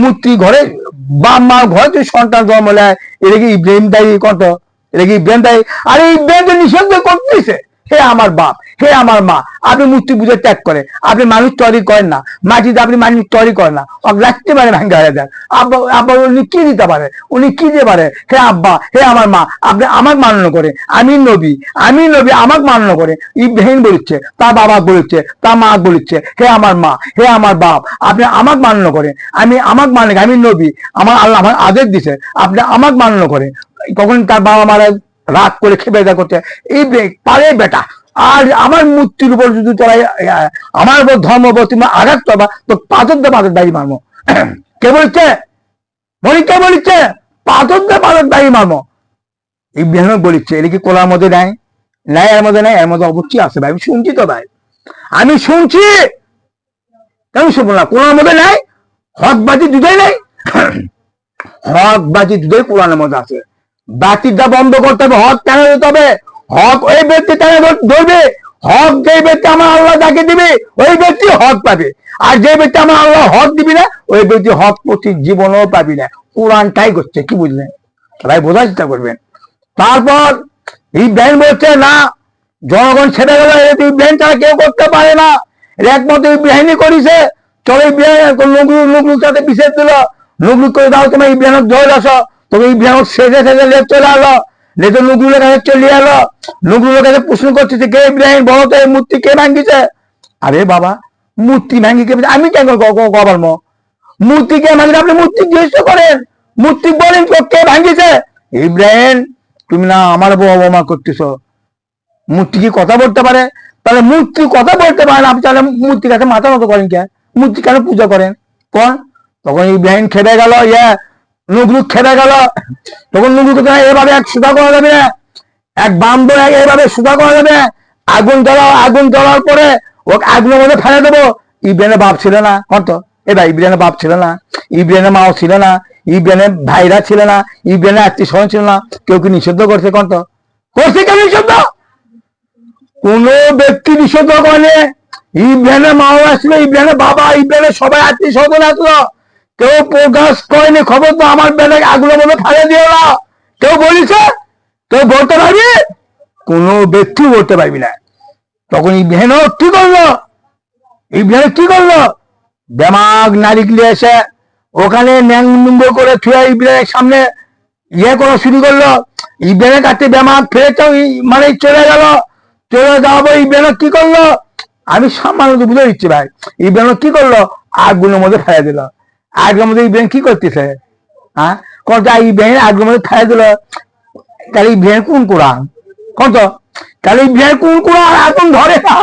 মূর্তি ঘরে বা মা ঘরে যদি সন্তান জন্ম নেয়, এটা কি ইব্রাহিম দায়ী কত? এটা কি ইব্রাহিম দায়ী? আর ইব্রাহিম তো নিষেধ করতেছে, হে আমার বাপ, হে আমার মা, আপনি মূর্তি পুজো ত্যাগ করে, আপনি মানুষ তৈরি করেন না, মাটিতে আপনি মানুষ তৈরি করেন না, রাখতে পারে ভাঙ্গা হয়ে যান। আব্বা আব্বা উনি কি দিতে পারে? উনি কি দিতে পারে? হে আব্বা, হে আমার মা, আপনি আমাকে মান্য করে, আমি নবী, আমি নবী, আমাকে মান্য করে। ইব্রাহিম বলছে, তার বাবা বলছে, তার মা বলছে, হে আমার মা, হে আমার বাপ, আপনি আমাকে মান্য করে, আমি আমাকে মান্য, আমি নবী, আমার আল্লাহ আমার আদেশ দিছে, আপনি আমাকে মান্য করে। তখন তার বাবা মারা রাগ করে খেপে যা করছে, এই পারে বেটা, আর আমার মূর্তির উপর যদি তোরা আমার উপর ধর্ম তুমি আঘাত করবা তো পাথর দিয়ে পাথর দায়ী মারবো। কে বলছে? কে বলছে পাথর দিয়ে পাথর দায়ী মারবো? ইব্রাহিম বলছে, এটা কি কোলার মধ্যে নাই? নাই, এর মধ্যে নাই, এর মধ্যে অবশ্যই আছে ভাই, আমি শুনছি তো ভাই, আমি শুনছি, কেন শুনবো না? কোলার মধ্যে নাই, হকবাজি দুটোই নাই, হকবাজি দুটোই কোরআনের মধ্যে আছে। বাতিলটা বন্ধ করতে হবে, হক কেন দিতে হবে? হক ওই ব্যক্তি কেন ধরবে? হক যে ব্যক্তি আমার আল্লাহ যাকে দিবে ওই ব্যক্তি হক পাবে, আর যে ব্যক্তি আমার আল্লাহ হক দিবি না ওই ব্যক্তি হক প্রতি জীবনও পাবি না। কোরআনটাই করছে, কি বুঝলেন ভাই? বোঝার চেষ্টা করবেন। তারপর ইব্রাহিম বলছে না, জনগণ ছেড়ে গেল, ইব্রাহিম তারা কেউ করতে পারে না, একমাত্র ইব্রাহিমই করেছে। চলো ইব্রাহিম নুকলুক সাথে বিশেষ দিল, নুকলুক করে দাও, তোমার ইব্রাহিম ধরে আসো, তবে ইব্রাহিম সেজে সেজে লেপ চলে আলো, লেজে নুকলুলের কাছে চলে এলো, নুকলুলের কাছে প্রশ্ন করতেছে কে ইব্রাহিম বলো তো এই মূর্তি কে ভাঙ্গিছে? আরে বাবা মূর্তি ভাঙ্গি কে? আমি কেন কবার মূর্তি কে ভাঙ্গি? আপনি মূর্তি জিজ্ঞেস করেন, মূর্তি বলেন কে ভাঙ্গিছে? ইব্রাহিম তুমি না আমার বউ অবমান করতেছ, মূর্তি কি কথা বলতে পারে? তাহলে মূর্তি কথা বলতে পারে না, আপনি তাহলে মূর্তির কাছে মাথা মতো করেন কে? মূর্তি কেন পূজা করেন কোন? তখন ইব্রাহিম খেপে গেল, নুকলুক খেপে গেল। তখন নুকলুক এভাবে এক সুধা করা যাবে না, এক বাম্বর এভাবে সুধা করা যাবে, আগুন জ্বলাও, আগুন জ্বলার পরে ওকে আগুনের মধ্যে ফেলে দেবো। ইব্রাহিমের বাপ ছিল না কত? এবার ইব্রাহিমের বাপ ছিল না, ইব্রাহিমের মাও ছিল না, ইব্রাহিমের ভাইরা ছিল না, ইব্রাহিমের আত্মীয় স্বজন ছিল না, কেউ কি নিষিদ্ধ করছে কত? করছে কেন নিষিদ্ধ? কোন ব্যক্তি নিষিদ্ধ করে? ইব্রাহিমের মাও আসলো, ইব্রাহিমের বাবা, ইব্রাহিমের সবাই আত্মীয় স্বজন আসলো, কেউ প্রকাশ করেনি খবর তো আমার বেলায় আগুনের মধ্যে ফেলে দিও না। কেউ বলেছে? কেউ বলতে পারবি? কোন ব্যক্তি বলতে পারবি না। তখন ইব্রাহিম কি করলো? ইব্রাহিম কি করলো? বেমাগ নারিকলে এসে ওখানে ন্যাংনুম্ব করে থুয়ে ইব্রাহিমের সামনে করা শুরু করলো। ইব্রাহিমের কাছে বেমাগ ফেলে মানে চলে গেল, চলে যাবো। ইব্রাহিম কি করলো? আমি সামান্য বুঝে দিচ্ছি ভাই। ইব্রাহিম কি করলো? আগুনের মধ্যে ফেলে দিল। আগুনের মধ্যে ইব্রাহিম কি করতেছে? হ্যাঁ, কত ইব্রাহিম আগুনের মধ্যে ফেলে দিল। তাহলে ইব্রাহিম কোন কোরআন? কত তাহলে ইব্রাহিম কোন কোরআন? আগুন ধরে না।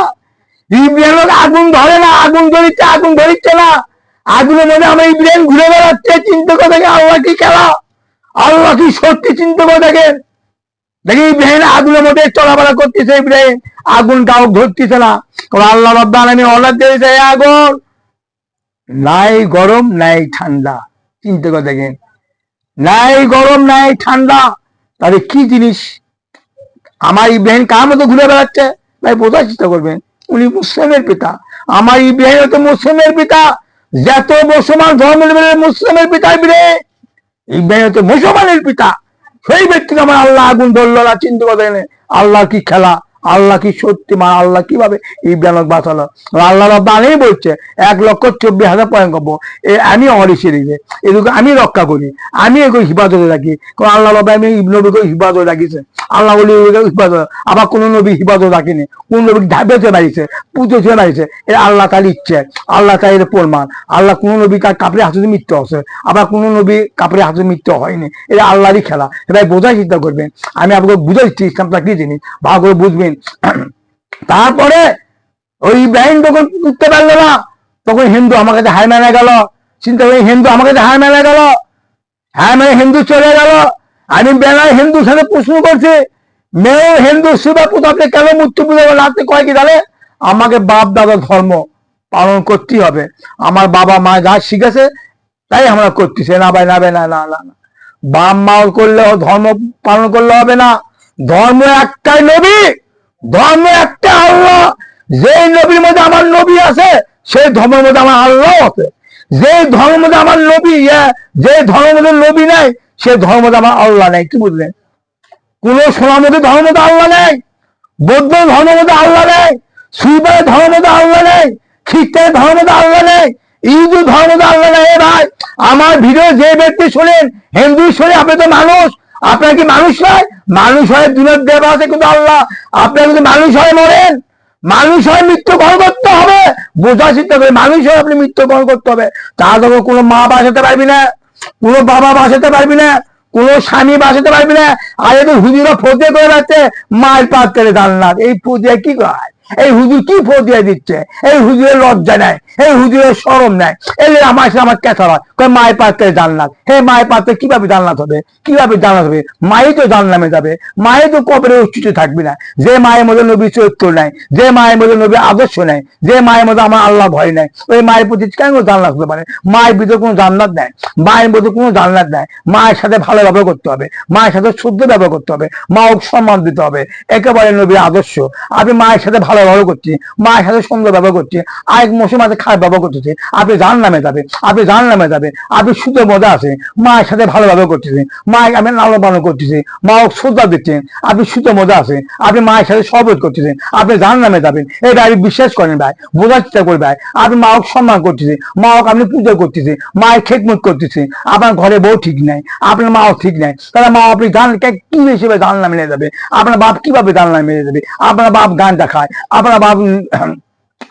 ইব্রাহিম আগুন ধরে না, আগুন ধরিচ্ছে, আগুন ধরিচ্ছে না। আগুনের মধ্যে আমরা ইব্রাহিম ঘুরে বেড়াচ্ছে। চিন্তা করে দেখে আল্লাহ কি খেলা, আল্লাহ কি সত্যি, চিন্তা করে দেখেন। দেখি ইব্রাহিম আগুনের মধ্যে চলাফেরা করতেছে, ইব্রাহিম আগুন কাউ ধরতেছে না। আল্লাহ রাব্বুল আলামিন অর্ডার দিয়েছে, আগুন নাই গরম নাই ঠান্ডা। চিন্তা করে দেখেন, নাই গরম নাই ঠান্ডা, তাহলে কি জিনিস? আমার ইব্রাহিম কার মতো ঘুরে বেড়াচ্ছে? ভাই বোঝার চেষ্টা করবেন, উনি মুসলিমের পিতা। আমার ইব্রাহিম হতো মুসলিমের পিতা। যত মুসলমান ধর্ম মুসলিমের পিতা ইব্রাহিম হতো মুসলমানের পিতা। সেই ব্যক্তিকে আমার আল্লাহ আগুন ধরলো না। চিন্তা করে দেখেন আল্লাহ কি খেলা, আল্লাহ কি সত্যি, মা আল্লাহ কিভাবে ইব্রাহিম বাঁচালো। আল্লাহ রাব্বুল আলামিন বলছে 1,24,000 পয়গম্বর করবো, আমি অরিসে দিবে এদিকে আমি রক্ষা করি, আমি এগুলো হিফাজতে রাখি। কারণ আল্লাহ রাব্বুল আলামিন নবীকে হিফাজত রাখিছে। আল্লাহ বলি হিফাজত, আবার কোন নবী হিফাজত রাখেনি, কোন নবী ঢাবেতে বাড়িছে, পুজোতে বাড়িছে। এ আল্লাহ তার ইচ্ছে, আল্লাহ তার প্রমাণ। আল্লাহ কোন নবী কাপড়ে হাতে মৃত্যু আছে, আবার কোন নবী কাপড়ে হাতে মৃত্যু হয়নি। এটা আল্লাহরই খেলা। এবার বোঝার চিন্তা করবেন। আমি আপনাকে বুঝাচ্ছি ইসলামটা কি জিনিস, ভালো করে বুঝবেন। তারপরে ওই ইব্রাহিম যখন উঠতে পারলো না, তখন হিন্দু আমার কাছে হার মেনে গেল। চিন্তা করি, হিন্দু আমার কাছে হার মেনে গেল, হ্যাঁ মানে হিন্দু চলে গেল। আমি বেলায় হিন্দুর সাথে প্রশ্ন করছি, মেয়েও হিন্দু শিবা পুতাকে কেন মূর্তি পুজো রাখতে কয় কি জানে? আমাকে বাপ দাদা ধর্ম পালন করতেই হবে, আমার বাবা মা যা শিখেছে তাই আমরা করতেছি। না ভাই, না ভাই, না না না, বাপ মা করলে ধর্ম পালন করলে হবে না। ধর্ম একটাই, নবী ধর্ম একটা, আল্লাহ। যে নবীর মধ্যে আমার নবী আছে, সেই ধর্মের মধ্যে আমার আল্লাহ আছে। যে ধর্মের মধ্যে আমার নবী, যে ধর্মের মধ্যে নবী নাই, সে ধর্মের মধ্যে আমার আল্লাহ নাই। কি বুঝলেন? কোন সোনার মধ্যে ধর্মের মধ্যে আল্লাহ নেই, বৌদ্ধ ধর্মের মধ্যে আল্লাহ নেই, শিবের ধর্মের মধ্যে আল্লাহ নেই, খ্রিস্টানের ধর্মের মধ্যে আল্লাহ নেই, হিন্দু ধর্মের মধ্যে আল্লাহ নেই। ভাই আমার ভিডিও যে ব্যক্তি শোনেন, হিন্দু শোনে, আপনি তো মানুষ, আপনার কি মানুষ নয়? মানুষ হয় দুনিয়ার দেব আছে, কিন্তু আল্লাহ। আপনার যদি মানুষ হয় মরেন, মানুষ হয় মৃত্যুবরণ করতে হবে। বোঝার চিন্তা করে, মানুষ হয় আপনি মৃত্যুবরণ করতে হবে। তা তবে কোনো মা বাঁচাতে পারবি না, কোনো বাবা বাঁচাতে পারবি না, কোনো স্বামী বাঁচাতে পারবি না। আর এদের হুজুরা ফদিয়া করে রাখছে, মায়ের পাত্রে জান্নাত। এই ফদিয়া কি কয়? এই হুজুর কি ফদিয়া দিচ্ছে? এই হুজুরের লজ্জা নাই, এই হুজুরের শরম নাই। এলে আমার সাথে আমার কেথা হয়, মায়ের পাত্রে জান্নাত। হে মায়ের পাত্রে কিভাবে জান্নাত হবে? কিভাবে জান্নাত হবে? মাই তো জান্নামে যাবে, মাই তো কবরে উচ্চিত থাকবি না। যে মায়ের মধ্যে নবী চরিত্র নাই, যে মায়ের মধ্যে নবী আদর্শ নাই, যে মায়ের মধ্যে আমার আল্লাহ ভয় নাই, ওই মায়ের প্রতি কেন জান্নাত হতে পারে? মায়ের ভিতরে কোনো জান্নাত নাই, মায়ের মধ্যে কোনো জান্নাত নাই। মায়ের সাথে ভালো ব্যবহার করতে হবে, মায়ের সাথে শুদ্ধ ব্যবহার করতে হবে, মা ও সম্মান দিতে হবে। একেবারে নবী আদর্শ। আপনি মায়ের সাথে ভালো ব্যবহার করছি, মায়ের সাথে সুন্দর ব্যবহার করছি, আরেক মৌসুম আছে খারাপ ব্যবহার করতেছে, আপনি জাহান্নামে যাবে, আপনি জাহান্নামে যাবে। আপনি সুদের মজা আছে, মায়ের সাথে ভালো ব্যবহার করতেছেন, মায়ের আপনি লালন পালন করতেছে, মা ও শ্রদ্ধা দিচ্ছেন, আপনি সুদের মজা আছে, আপনি মায়ের সাথে সহবত করতেছেন, আপনি জাহান্নামে যাবেন। এটা আপনি বিশ্বাস করেন ভাই, বোঝার চেষ্টা করে ভাই। আপনি মা ও সম্মান করতেছে, মা ও আপনি পূজা করতেছে, মায়ের খেদমত করতেছে, আপনার ঘরে বউ ঠিক নাই, আপনার মাও ঠিক নাই, তাহলে মা আপনি গান কি হিসেবে জাহান্নামে নিয়ে যাবে? আপনার বাপ কিভাবে জাহান্নামে নিয়ে যাবে? আপনার বাপ গান দেখায়, আপনার বাপ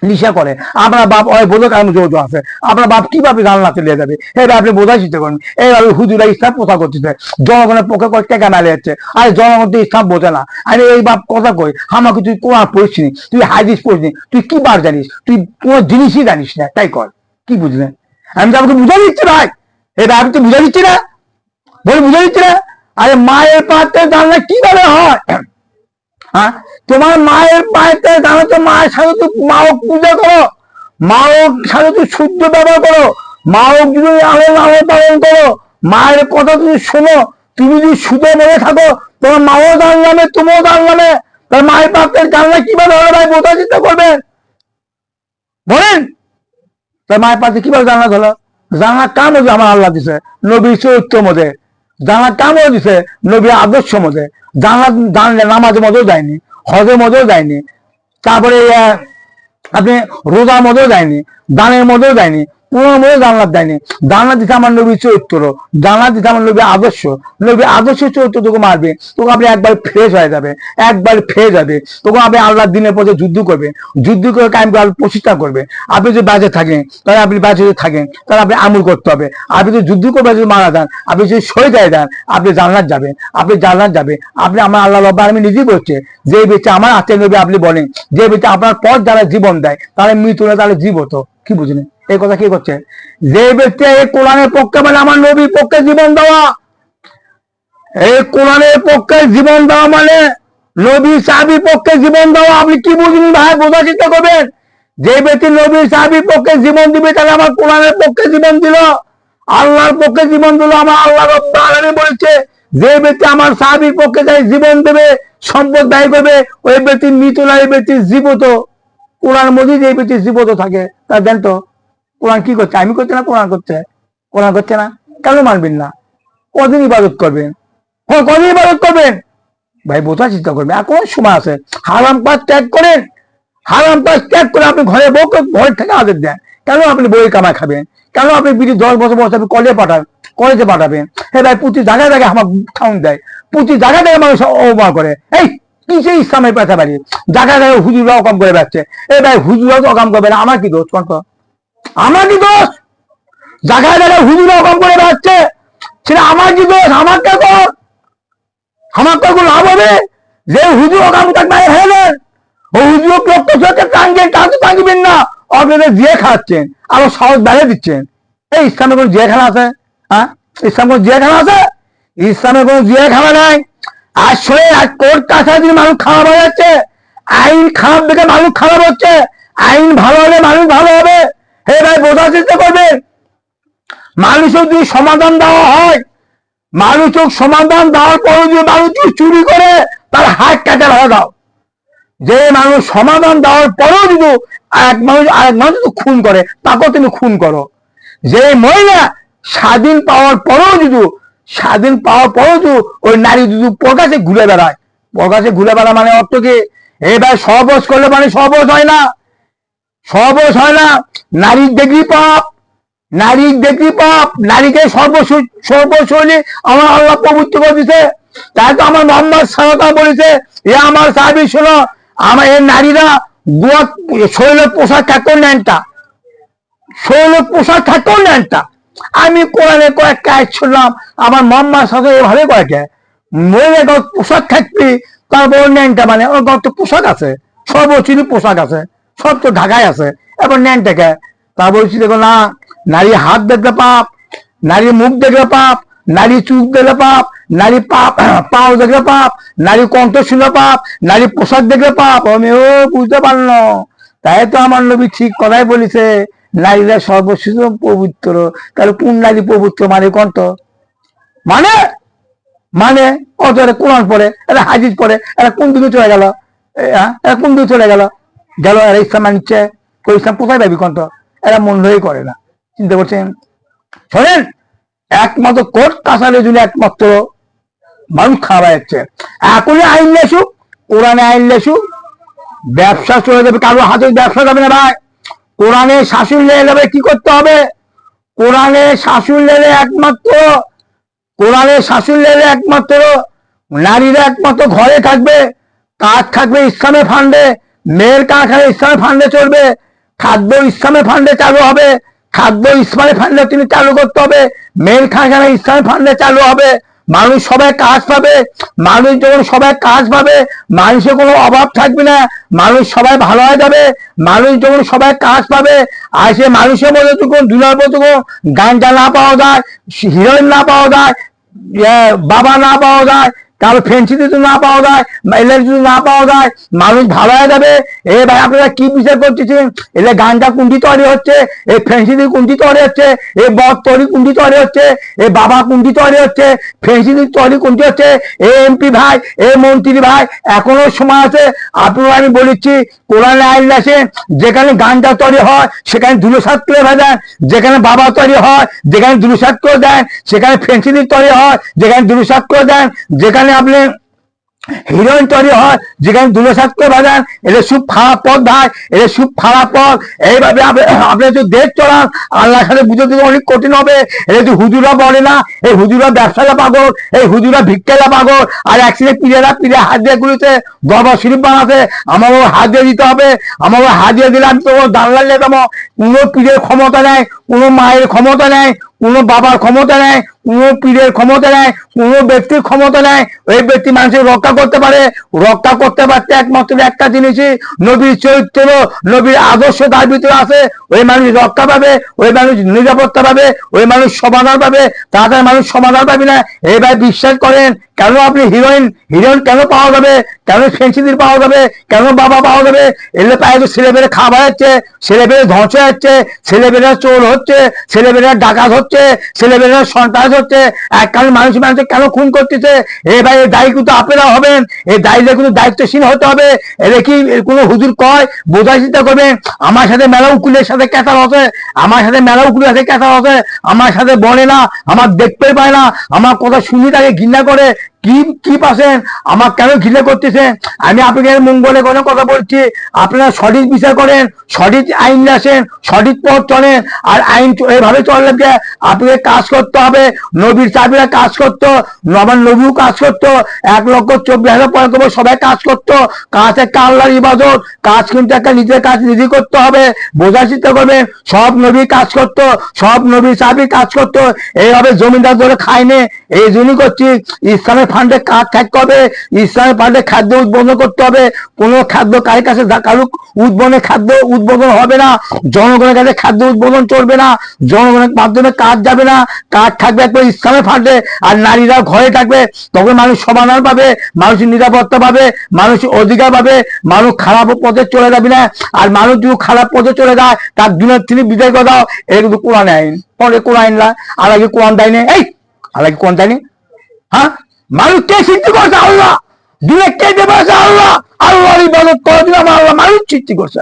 নিশা করে, আপনার বাপ বোধক আমি যৌথ আছে, আপনার বাপ কিভাবে জান্নাতে নিয়ে যাবে? এটা আপনি বোঝার চেষ্টা করেন। এইভাবে হুজুরা ইসলাম প্রচার করতেছে, জনগণের পক্ষে টাকা মেলে যাচ্ছে, আর জনগণ তো ইসলাম বোঝে না। আরে এই বাপ কথা কই, আমাকে তুই কোরআন পড়িস নি, তুই হাদিস পড়িস নি, তুই কি বার জানিস? তুই কোনো জিনিসই জানিস না, তাই কর। কি বুঝলেন? আমি তো আমাকে বুঝা দিচ্ছি ভাই, এটা আমি তো বুঝা দিচ্ছি না, বলে বুঝা দিচ্ছি না। আরে মায়ের পাত্রে জানলা কিভাবে হয়? হ্যাঁ, তোমার মায়ের পায়েতে জানো তো, মায়ের সাথে তো মা ও পূজা করো, মা ও সাথে তো শুদ্ধ ব্যবহার করো, মা ও যদি আলো পালন করো, মায়ের কথা তুমি শোনো। তুমি যদি সুদে মনে থাকো, তোমার মাও জানলামে, তুমিও জানলামে। তার মায়ের পাত্রের জানলা কিভাবে হবে ভাই? বোঝার চেষ্টা করবেন, বলেন। তার মায়ের পাত্রে কিভাবে জানলা হলো? জানলা কাম হচ্ছে আমার আল্লাহ দিছে, নবী চরিত্র মধ্যে। জানলা কাম দিছে নবী আদর্শ মধ্যে। জানলা জানলে নামাজের মধ্যেও যায়নি, হজের মধ্যেও যায়নি, তারপরে আপনি রোজার মধ্যেও যায়নি, দানের মধ্যেও যায়নি, কোনো মনে জান্নাত দেয়নি। জান্নাত দিতে আমার নবীর চরিত্র, জান্নাত দিতে আমার নবীর আদর্শ। নবীর আদর্শ চরিত্র তোকে মারবে, তোকে আপনি একবার ফ্রেশ হয়ে যাবে, একবার ফ্রেশ হবে, তোকে আপনি আল্লাহর দিনের পথে যুদ্ধ করবে, যুদ্ধ করে কায়েম করে প্রতিষ্ঠা করবে। আপনি যদি বাজে থাকেন তাহলে আপনি বাজে থাকেন, তাহলে আপনি আমল করতে হবে। আপনি যদি যুদ্ধ করবে, যদি মারা যান, আপনি যদি শহীদ হয়ে যান, আপনি জান্নাত যাবেন, আপনি জান্নাত যাবে। আপনি আমার আল্লাহ রব্বুল আলামিন নিজেই বলছে, যে ব্যক্তি আমার আত্মীয় নবী আপনি বলেন, যে ব্যক্তি আপনার পথ যারা জীবন দেয় তাহলে মৃত্যু না, তাহলে জীবত। কি বুঝলেন এই কথা? কি করছে? যে ব্যক্তি এই কোরআনের পক্ষে মানে আমার নবীর পক্ষে জীবন দেওয়া, এই কোরআনের পক্ষে জীবন দেওয়া মানে নবীর সাহাবীর পক্ষে জীবন দেওয়া। আপনি কি বুঝলেন ভাই? বোঝার চেষ্টা করবেন। যে ব্যক্তি নবীর সাহাবীর পক্ষে জীবন দিবে তাহলে আমার কোরআনের পক্ষে জীবন দিল, আল্লাহর পক্ষে জীবন দিল। আমার আল্লাহ রাব্বুল আলামিন বলেছে, যে ব্যক্তি আমার সাহাবীর পক্ষে যাই জীবন দেবে, সম্পদ ব্যয় করবে, ওই ব্যক্তি মৃত না, এই ব্যক্তি জীবত। কোরআন মধ্যে যে ব্যক্তি জীবত থাকে, তা দেন তো কোরআন কি করছে? আমি করছি না, কোরআন করছে? কোরআন করছে না, কেন মানবেন না? কদিন ইবাদত করবেন? হ্যাঁ, কদিন ইবাদত করবেন ভাই? বোঝার চেষ্টা করবেন। এখন সময় আছে, হারাম কাজ ত্যাগ করেন। হারাম কাজ ত্যাগ করে আপনি ঘরে বউকে ঘর থেকে আদেশ দেন। কেন আপনি বই কামাই খাবেন? কেন আপনি বিধি 10 বছর বয়স আপনি কলেজে পাঠাবেন? হ্যাঁ ভাই, প্রতি জায়গায় জায়গায় আমার খাউন দেয়, প্রতি জায়গায় জায়গায় মানুষ অপমান করে। এই কিসে ইসলামের পেশা বাড়ি? জায়গায় জায়গায় হুজুরা অকাম করে যাচ্ছে। এই ভাই, হুজুরা তো অকাম করবে না, আমার কি দোষ? আমার কি দোষ? জায়গায় জায়গায় হুজুরা অকাম করে যাচ্ছে, সেটা আমার কি দোষ? আমার কে দোষ? আমার তো কোনো লাভ হবে? যে হুজুর অকাম থাকবে হেলেন, ও হুজুর রক্ত চোখে টাঙ্গেন, তা তো টাঙ্গবেন না, আপনাদের জিয়ে খাচ্ছেন, আরো সাহস বেড়ে দিচ্ছেন। এই ইসলামে কোনো জিয়াখানা আছে? হ্যাঁ, ইসলাম কোনো জিয়াখানা আছে? ইসলামে কোনো জিয়াখানা নাই। আসলে কোর্ট কাছারি মানুষ খারাপ হয়ে যাচ্ছে, আইন খারাপ দেখে মানুষ খারাপ হচ্ছে। আইন ভালো হলে মানুষ ভালো হবে। হে ভাই, বোঝার চেষ্টা করবেন। মানুষের যদি সমাধান দেওয়া হয়, মানুষের সমাধান দেওয়ার পরে যদি মানুষ চুরি করে, তার হাত কাটে ভাড়া দাও। যে মানুষ সমাধান দেওয়ার পরেও যদি এক মানুষ আরেক মানুষ খুন করে, তাকেও তুমি খুন করো। যে মহিলা স্বাধীন পাওয়ার পরেও যদি ওই নারী যদি প্রকাশে ঘুরে বেড়ায়, প্রকাশে ঘুরে বেড়া মানে অর্থ কি? এবার সহবাস করলে মানে সহবাস হয় না, সহবাস হয় না। নারীর দেখি পাপ, নারীর দেখি পাপ, নারীকে সর্বশৈলী আমার আল্লাহ পবিত্র করে দিছে। তাই তো আমার মোহাম্মদ সাল্লাল্লাহু বলেছে, এ আমার সাহাবী শোনো, আমার এই নারীরা শরীরের পোশাক থাকতো ন্যানটা, শরীরের পোশাক থাকতো ন্যানটা। আমি কোরআনে কয়েকটা আয়াত শুনলাম, আমার মোহাম্মদ সাল্লাল্লাহু এভাবে কয়েকটা মহিলা পোশাক থাকবি, তারপর ন্যানটা মানে ওর তো পোশাক আছে, সর্বশৈলী পোশাক আছে, সব তো ঢাকায় আছে, এবার ন্যানটাকে। তা বলছি দেখো না, নারী হাত দেখলে পাপ, নারী মুখ দেখলে পাপ, নারী চুখ দেখলে পাপ, নারী পাও দেখলে পাপ, নারী কণ্ঠ শুনে পাপ, নারী পোশাক দেখলে পাপ। আমি বুঝতে পারলো। তাই তো আমার নবী ঠিক কথাই বলেছে, নারীরা সর্বশেষ পবিত্র। তাহলে কোন নারী পবিত্র মানে কণ্ঠ? মানে মানে অত কোরআন পড়ে, এটা হাদিস পড়ে, এটা কোন দিকে চলে গেল? এরা কোন দিকে চলে গেল? এরা ইসলাম মানছে, ইসলাম কোথায় পাবি কণ্ঠ? এরা মন হয়ে করে না। চিন্তা করছেন? শোনেন, একমাত্র কোর্ট কাছারির জন্য একমাত্র মানুষ খাওয়া যাচ্ছে। এখনই আইন লেসুক, কোরআনে আইন লেসুক, ব্যবসা চলে যাবে, কারো হাতে ব্যবসা যাবে না ভাই। কোরআনে শাসন নিয়ে যাবে। কি করতে হবে? কোরআনে শাসন নিলে একমাত্র, কোরআনে শাসন নিলে একমাত্র নারীরা একমাত্র ঘরে থাকবে, কাজ থাকবে ইসলামের ফান্ডে, মেয়ের কারখানা ইসলামের ফান্ডে চলবে, খাদ্য ইসলামের ফান্ডে চালু হবে, খাদ্য ইসলামের ফান্ডে তিনি চালু করতে হবে, মেয়ের কারখানা ইসলামের ফান্ডে চালু হবে। মানুষ সবাই কাজ পাবে, মানুষ যখন সবাই কাজ পাবে, মানুষের কোনো অভাব থাকবে না, মানুষ সবাই ভালো হয়ে যাবে। মানুষ যখন সবাই কাজ পাবে, আর সে মানুষের মধ্যে যখন দুলার মতো গাঞ্জা না পাওয়া যায়, হিরোইন না পাওয়া যায়, বাবা না পাওয়া যায়, তাহলে ফেন্সি যদি না পাওয়া যায়, এলের যদি না পাওয়া যায়, মানুষ ভালো হয়ে যাবে। এ ভাই, আপনারা কি বিচার করতেছেন? এলে গাঞ্জা কুন্ডি তৈরি হচ্ছে, এই ফেন্সি কুন্ডি তৈরি হচ্ছে, এই বদ তৈরি কুন্ডি তৈরি হচ্ছে, এই বাবা কুন্ডি তৈরি হচ্ছে, ফেন্সি তৈরি কুন্ডি হচ্ছে। এ এমপি ভাই, এ মন্ত্রী ভাই, এখনো সময় আছে। আপনারা আমি বলেছি, কোরআনে আইন আছে, যেখানে গাঞ্জা তৈরি হয় সেখানে ধুলোসাত করে ভেজান, যেখানে বাবা তৈরি হয় যেখানে ধুলোসাত করে দেন, সেখানে ফেন্সি তৈরি হয় যেখানে ধুলোসাত করে দেন, যেখানে আপনি হিরোইন তৈরি হয় যেখানে দুলসাতকে বাজান, এটা খুব খারাপ পথ ভাই, এটা খুব খারাপ পথ। এইভাবে আপনি যদি দেশ চলান আল্লাহর সাথে বুঝতে অনেক কঠিন হবে। এটা যদি হুজুরা বলে না, এই হুজুরা ব্যবসাটা পাগল, এই হুজুরা ভিক্ষাটা পাগল, আর একসাথে পিড়ে হাত দিয়ে গুলিতে গবা শরীফ বানাতে আমাকে হাত দিয়ে দিতে হবে। আমাকে হাত দিয়ে দিলে আমি তো দাল্লাল নিতাম। কোনো পীরের ক্ষমতা নেই, কোনো মায়ের ক্ষমতা নেই, কোনো বাবার ক্ষমতা নেই, কোনো পীরের ক্ষমতা নেই, কোনো ব্যক্তির ক্ষমতা নেই। ওই ব্যক্তি মানুষের রক্ষা করতে পারে, রক্ষা করতে পারতে একমাত্র একটা জিনিসই নবীর চরিত্র, নবীর আদর্শ তার ভিতরে আছে। ওই মানুষ রক্ষা পাবে, ওই মানুষ নিরাপত্তা পাবে, ওই মানুষ সমাধান পাবে। তাদের মানুষ সমাধান পাবে না। এইভাবে বিশ্বাস করেন। কেন আপনি হিরোইন কেন পাওয়া যাবে, কেন ফেন্সিদির পাওয়া যাবে, কেন বাবা পাওয়া যাবে? এলে পায়ে তো ছেলেমেয়েরা খাবার যাচ্ছে, ছেলেমেয়েরা ধ্বংস যাচ্ছে, ছেলেমেয়েরা চোর হচ্ছে, ছেলেমেয়েরা ডাকাত হচ্ছে, ছেলেমেয়েরা সন্ত্রাস হচ্ছে। এককাল মানুষের কেন খুন করতেছে? এই ভাই এই দায়ী কিন্তু আপনারা হবেন, এই দায়ীদের কিন্তু দায়িত্বশীল হতে হবে। এদের কি কোনো হুজুর কয় বোঝার চিন্তা করবেন? আমার সাথে মেলা উকুলের সাথে ক্যাথার হচ্ছে, আমার সাথে মেলা উকুলের সাথে ক্যাথার হচ্ছে, আমার সাথে বলে না, আমার দেখতে পায় না, আমার কথা শুনি তাকে ঘৃণা করে। কি কি পাচ্ছেন? আমার কেন ঘৃণা করতেছেন? আমি আপনাদের মঙ্গলে কোনো কথা বলছি, আপনারা সঠিক বিচার করেন, সঠিক আইন আসেন, সঠিক পথ চলেন। আর আইন এভাবে চললে যে আপনাকে কাজ করতে হবে। নবীর চাবিরা কাজ করতো, আমার নবীও কাজ করতো, 1,24,000 পর্যন্ত সবাই কাজ করতো। কাজ একটা আল্লাহর ইবাদত, কাজ কিন্তু একটা নিজের কাজ নিজে করতে হবে। বোঝার চেষ্টা করবেন, সব নবী কাজ করতো, সব নবীর চাবি কাজ করতো। এইভাবে জমিদার ধরে খাইনি, এই জন্যই করছি। ইসলামের ফান্ডে কাজ থাকতে হবে, ইসলামের ফান্ডে খাদ্য উদ্বোধন করতে হবে। কোনো খাদ্য কার কাছে কারুক উদ্বোধনের খাদ্য উদ্বোধন হবে না, জনগণের কাছে খাদ্য উদ্বোধন চলবে না, জনগণের মাধ্যমে কাজ যাবে না, কাজ থাকবে একবার ইসলামের ফান্ডে। আর নারীরা ঘরে থাকবে, তখন মানুষ সমাধান পাবে, মানুষ নিরাপত্তা পাবে, মানুষ অধিকার পাবে, মানুষ খারাপ পথে চলে যাবে না। আর মানুষ যদি খারাপ পথে চলে যায় তার দিনের তিনি বিদায় করে দাও। এটা কিন্তু কোরআন আইন, পরে কোরআন আইন না, আর আগে কোরআন দেয়নি। এই আর আগে কোরআন দেয়নি। হ্যাঁ, মানুষ কে সৃষ্টি করছে? আল্লাহ। দিনে কে দেবে? আল্লাহ। আল্লাহর ইবাদত করার দিনে আমার আল্লাহ মানুষ সৃষ্টি করছে।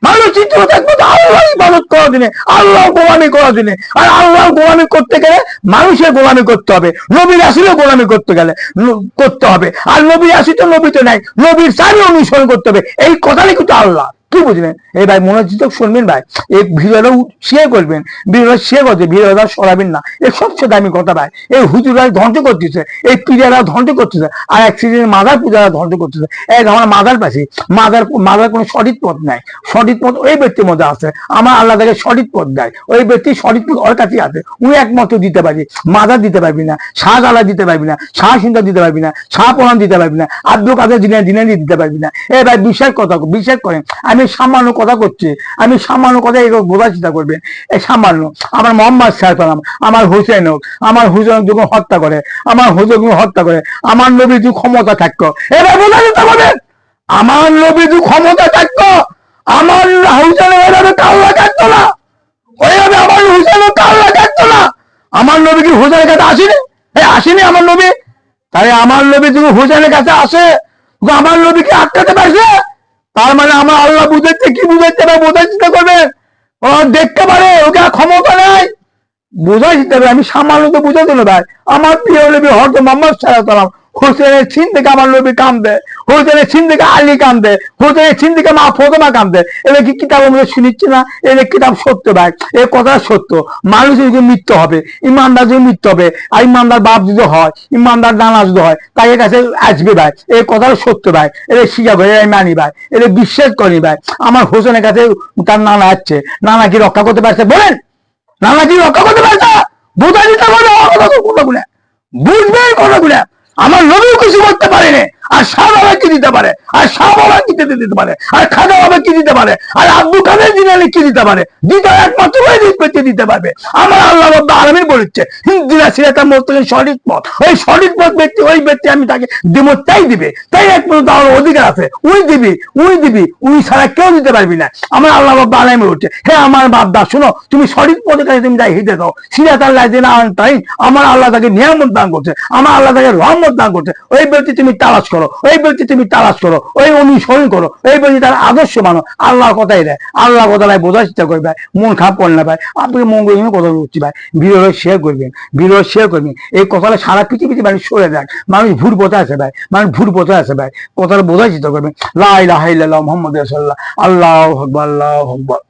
মানুষ সৃষ্টি করছে একমাত্র আল্লাহর ইবাদত করার দিনে, আল্লাহ গোলামি করার দিনে। আর আল্লাহ গোলামি করতে গেলে মানুষের গোলামি করতে হবে, নবীর আসলে গোলামি করতে গেলে করতে হবে। আর নবী আসি তো নবী তো নাই, নবীর চারি অনুসরণ করতে হবে। এই কথাটাই কিন্তু আল্লাহ। কি বুঝলেন? এই ভাই মনোযোগ শুনবেন ভাই, এই ভিডিওটা শেয়ার করবেন, ভিডিওটা শেয়ার করছে, ভিডিওটা সরাবেন না। এই সবচেয়ে দামি কথা ভাই। এই হুজুরা ধ্বংস করতেছে, এই পীরেরা ধ্বংস করতেছে, আর এক সিজনের মাদার পূজারা ধ্বংস করতেছে। এক আমার মাদার পাশে মাদার কোনো সঠিক পথ নাই, সঠিক পথ ওই ব্যক্তির মধ্যে আছে। আমার আল্লাহ তাকে সঠিক পথ দেয়, ওই ব্যক্তি সঠিক পথ ওর কাছেই আছে। উনি একমাত্র দিতে পারবি, মাদার দিতে পারবি না, শাহ আল্লাহ দিতে পারবি না, শাহ সুন্দর দিতে পারবি না, শাহ প্রধান দিতে পারবি না, আব্দুল কাদের দিনে দিতে পারবি না। এই ভাই বিশ্বাস করেন। আমি সামান্য কথা করছি, আমি সামান্য কথা বোঝার চেষ্টা করবেন। এই সামান্য আমার মোহাম্মদ সাল্লাম, আমার হুসেন হোক, আমার হুসেন যখন হত্যা করে, আমার হুসেন হত্যা করে, আমার নবী যে ক্ষমতা থাকতো, এবার বোঝার চেষ্টা করবেন। আমার নবী যে ক্ষমতা থাকতো, আমার হুসেনের ওইভাবে কাল্লা কাটতো না, ওইভাবে আমার হুসেনও কাল্লা কাটতো না। আমার নবী কি হুসেনের কাছে আসেনি? আসেনি আমার নবী? তাই আমার নবী যদি হুসেনের কাছে আসে, আমার নবীকে আটকাতে পারছে? তার মানে আমার আল্লাহ বুঝাচ্ছে, কি বুঝাচ্ছে না বোঝার চেষ্টা করবে। ও দেখতে পারে, ওকে ক্ষমতা নাই, বোঝার চেষ্টা করবে। আমি সামান্য তো বুঝাতে না ভাই। আমার প্রিয় নবী হয়তো মোহাম্মদ সাল্লাল্লাহু হোসেনের ছিন থেকে আমার নবী কান্দে, হোসেনের ছিন থেকে আলী কান্দে, হোসেনের ছিন থেকে মা ফতেমা কান্দে। এবার কি কিতাব আমরা শুনিচ্ছি না? এদের কিতাব সত্য ভাই, এই কথা সত্য। মানুষের যদি মৃত্যু হবে, ইমানদার যদি মৃত্যু হবে, আর ইমানদার বাপ যদি হয়, ইমানদার নানা যদি হয়, তাই এর কাছে আসবে ভাই। এই কথাটা সত্য ভাই, এদের স্বীকার করে, এদের মানি ভাই, এদের বিশ্বাস করি ভাই। আমার হোসেনের কাছে তার নানা আসছে, নানা কি রক্ষা করতে পারছে? বলেন, নানা কি রক্ষা করতে পারছে? বোঝা দিতে পারে কথাগুলো, বুঝবেন কথাগুলো। আমার নবীও কিছু করতে পারেনি, আর শাহ বাবা কি দিতে পারে, আর শাহ বাবা কি দিতে পারে, আর খাজা বাবা কি দিতে পারে, আর আব্দুল কাদের জিলানী কি দিতে পারে? দিতে একমাত্র ব্যক্তি দিতে পারবে। আমার আল্লাহ রাব্বুল আলামিন বলেছে, হিন্দিরা সিরাতা মুস্তাকিম, সঠিক পথ। ওই সঠিক পথ ব্যক্তি, ওই ব্যক্তি আমি তাকে দেব, তাই দিবে, তাই একমাত্র তার অধিকার আছে। উনি দিবি, উনি ছাড়া কেউ দিতে পারবি না। আমার আল্লাহ রাব্বুল আলামিন বলছে, হে আমার বাপদা শোনো, তুমি সঠিক পথের কাছে তুমি যাই হেঁটে দাও। সিরাতাল লাযিনা আনতাইন, আমার আল্লাহ তাকে নিয়ামত দান করছে, আমার আল্লাহ তাকে রহমত দান করছে। ওই ব্যক্তি তুমি তালাশ করো, ওই ব্যক্তি তুমি তালাশ করো, ওই অনুসরণ করো, ওই ব্যক্তি তার আদর্শ মানো, আল্লাহর কথাই দেয়, আল্লাহর কথা ভাই বোঝার চেষ্টা করবে, মন খারাপ করলে না ভাই, আপনাকে মঙ্গল কথা বলছি ভাই, ভিডিও শেয়ার করবেন, ভিডিও শেয়ার করবেন, এই কথাটা সারা পৃথিবীতে মানুষ সরে দেয়, মানুষ ভুল পথে আছে ভাই, মানুষ ভুল পথে আছে ভাই, কথাটা বোঝার চেষ্টা করবেন। লা ইলাহা ইল্লাল্লাহ মুহাম্মাদুর রাসূলুল্লাহ, আল্লাহু আকবার, আল্লাহু আকবার।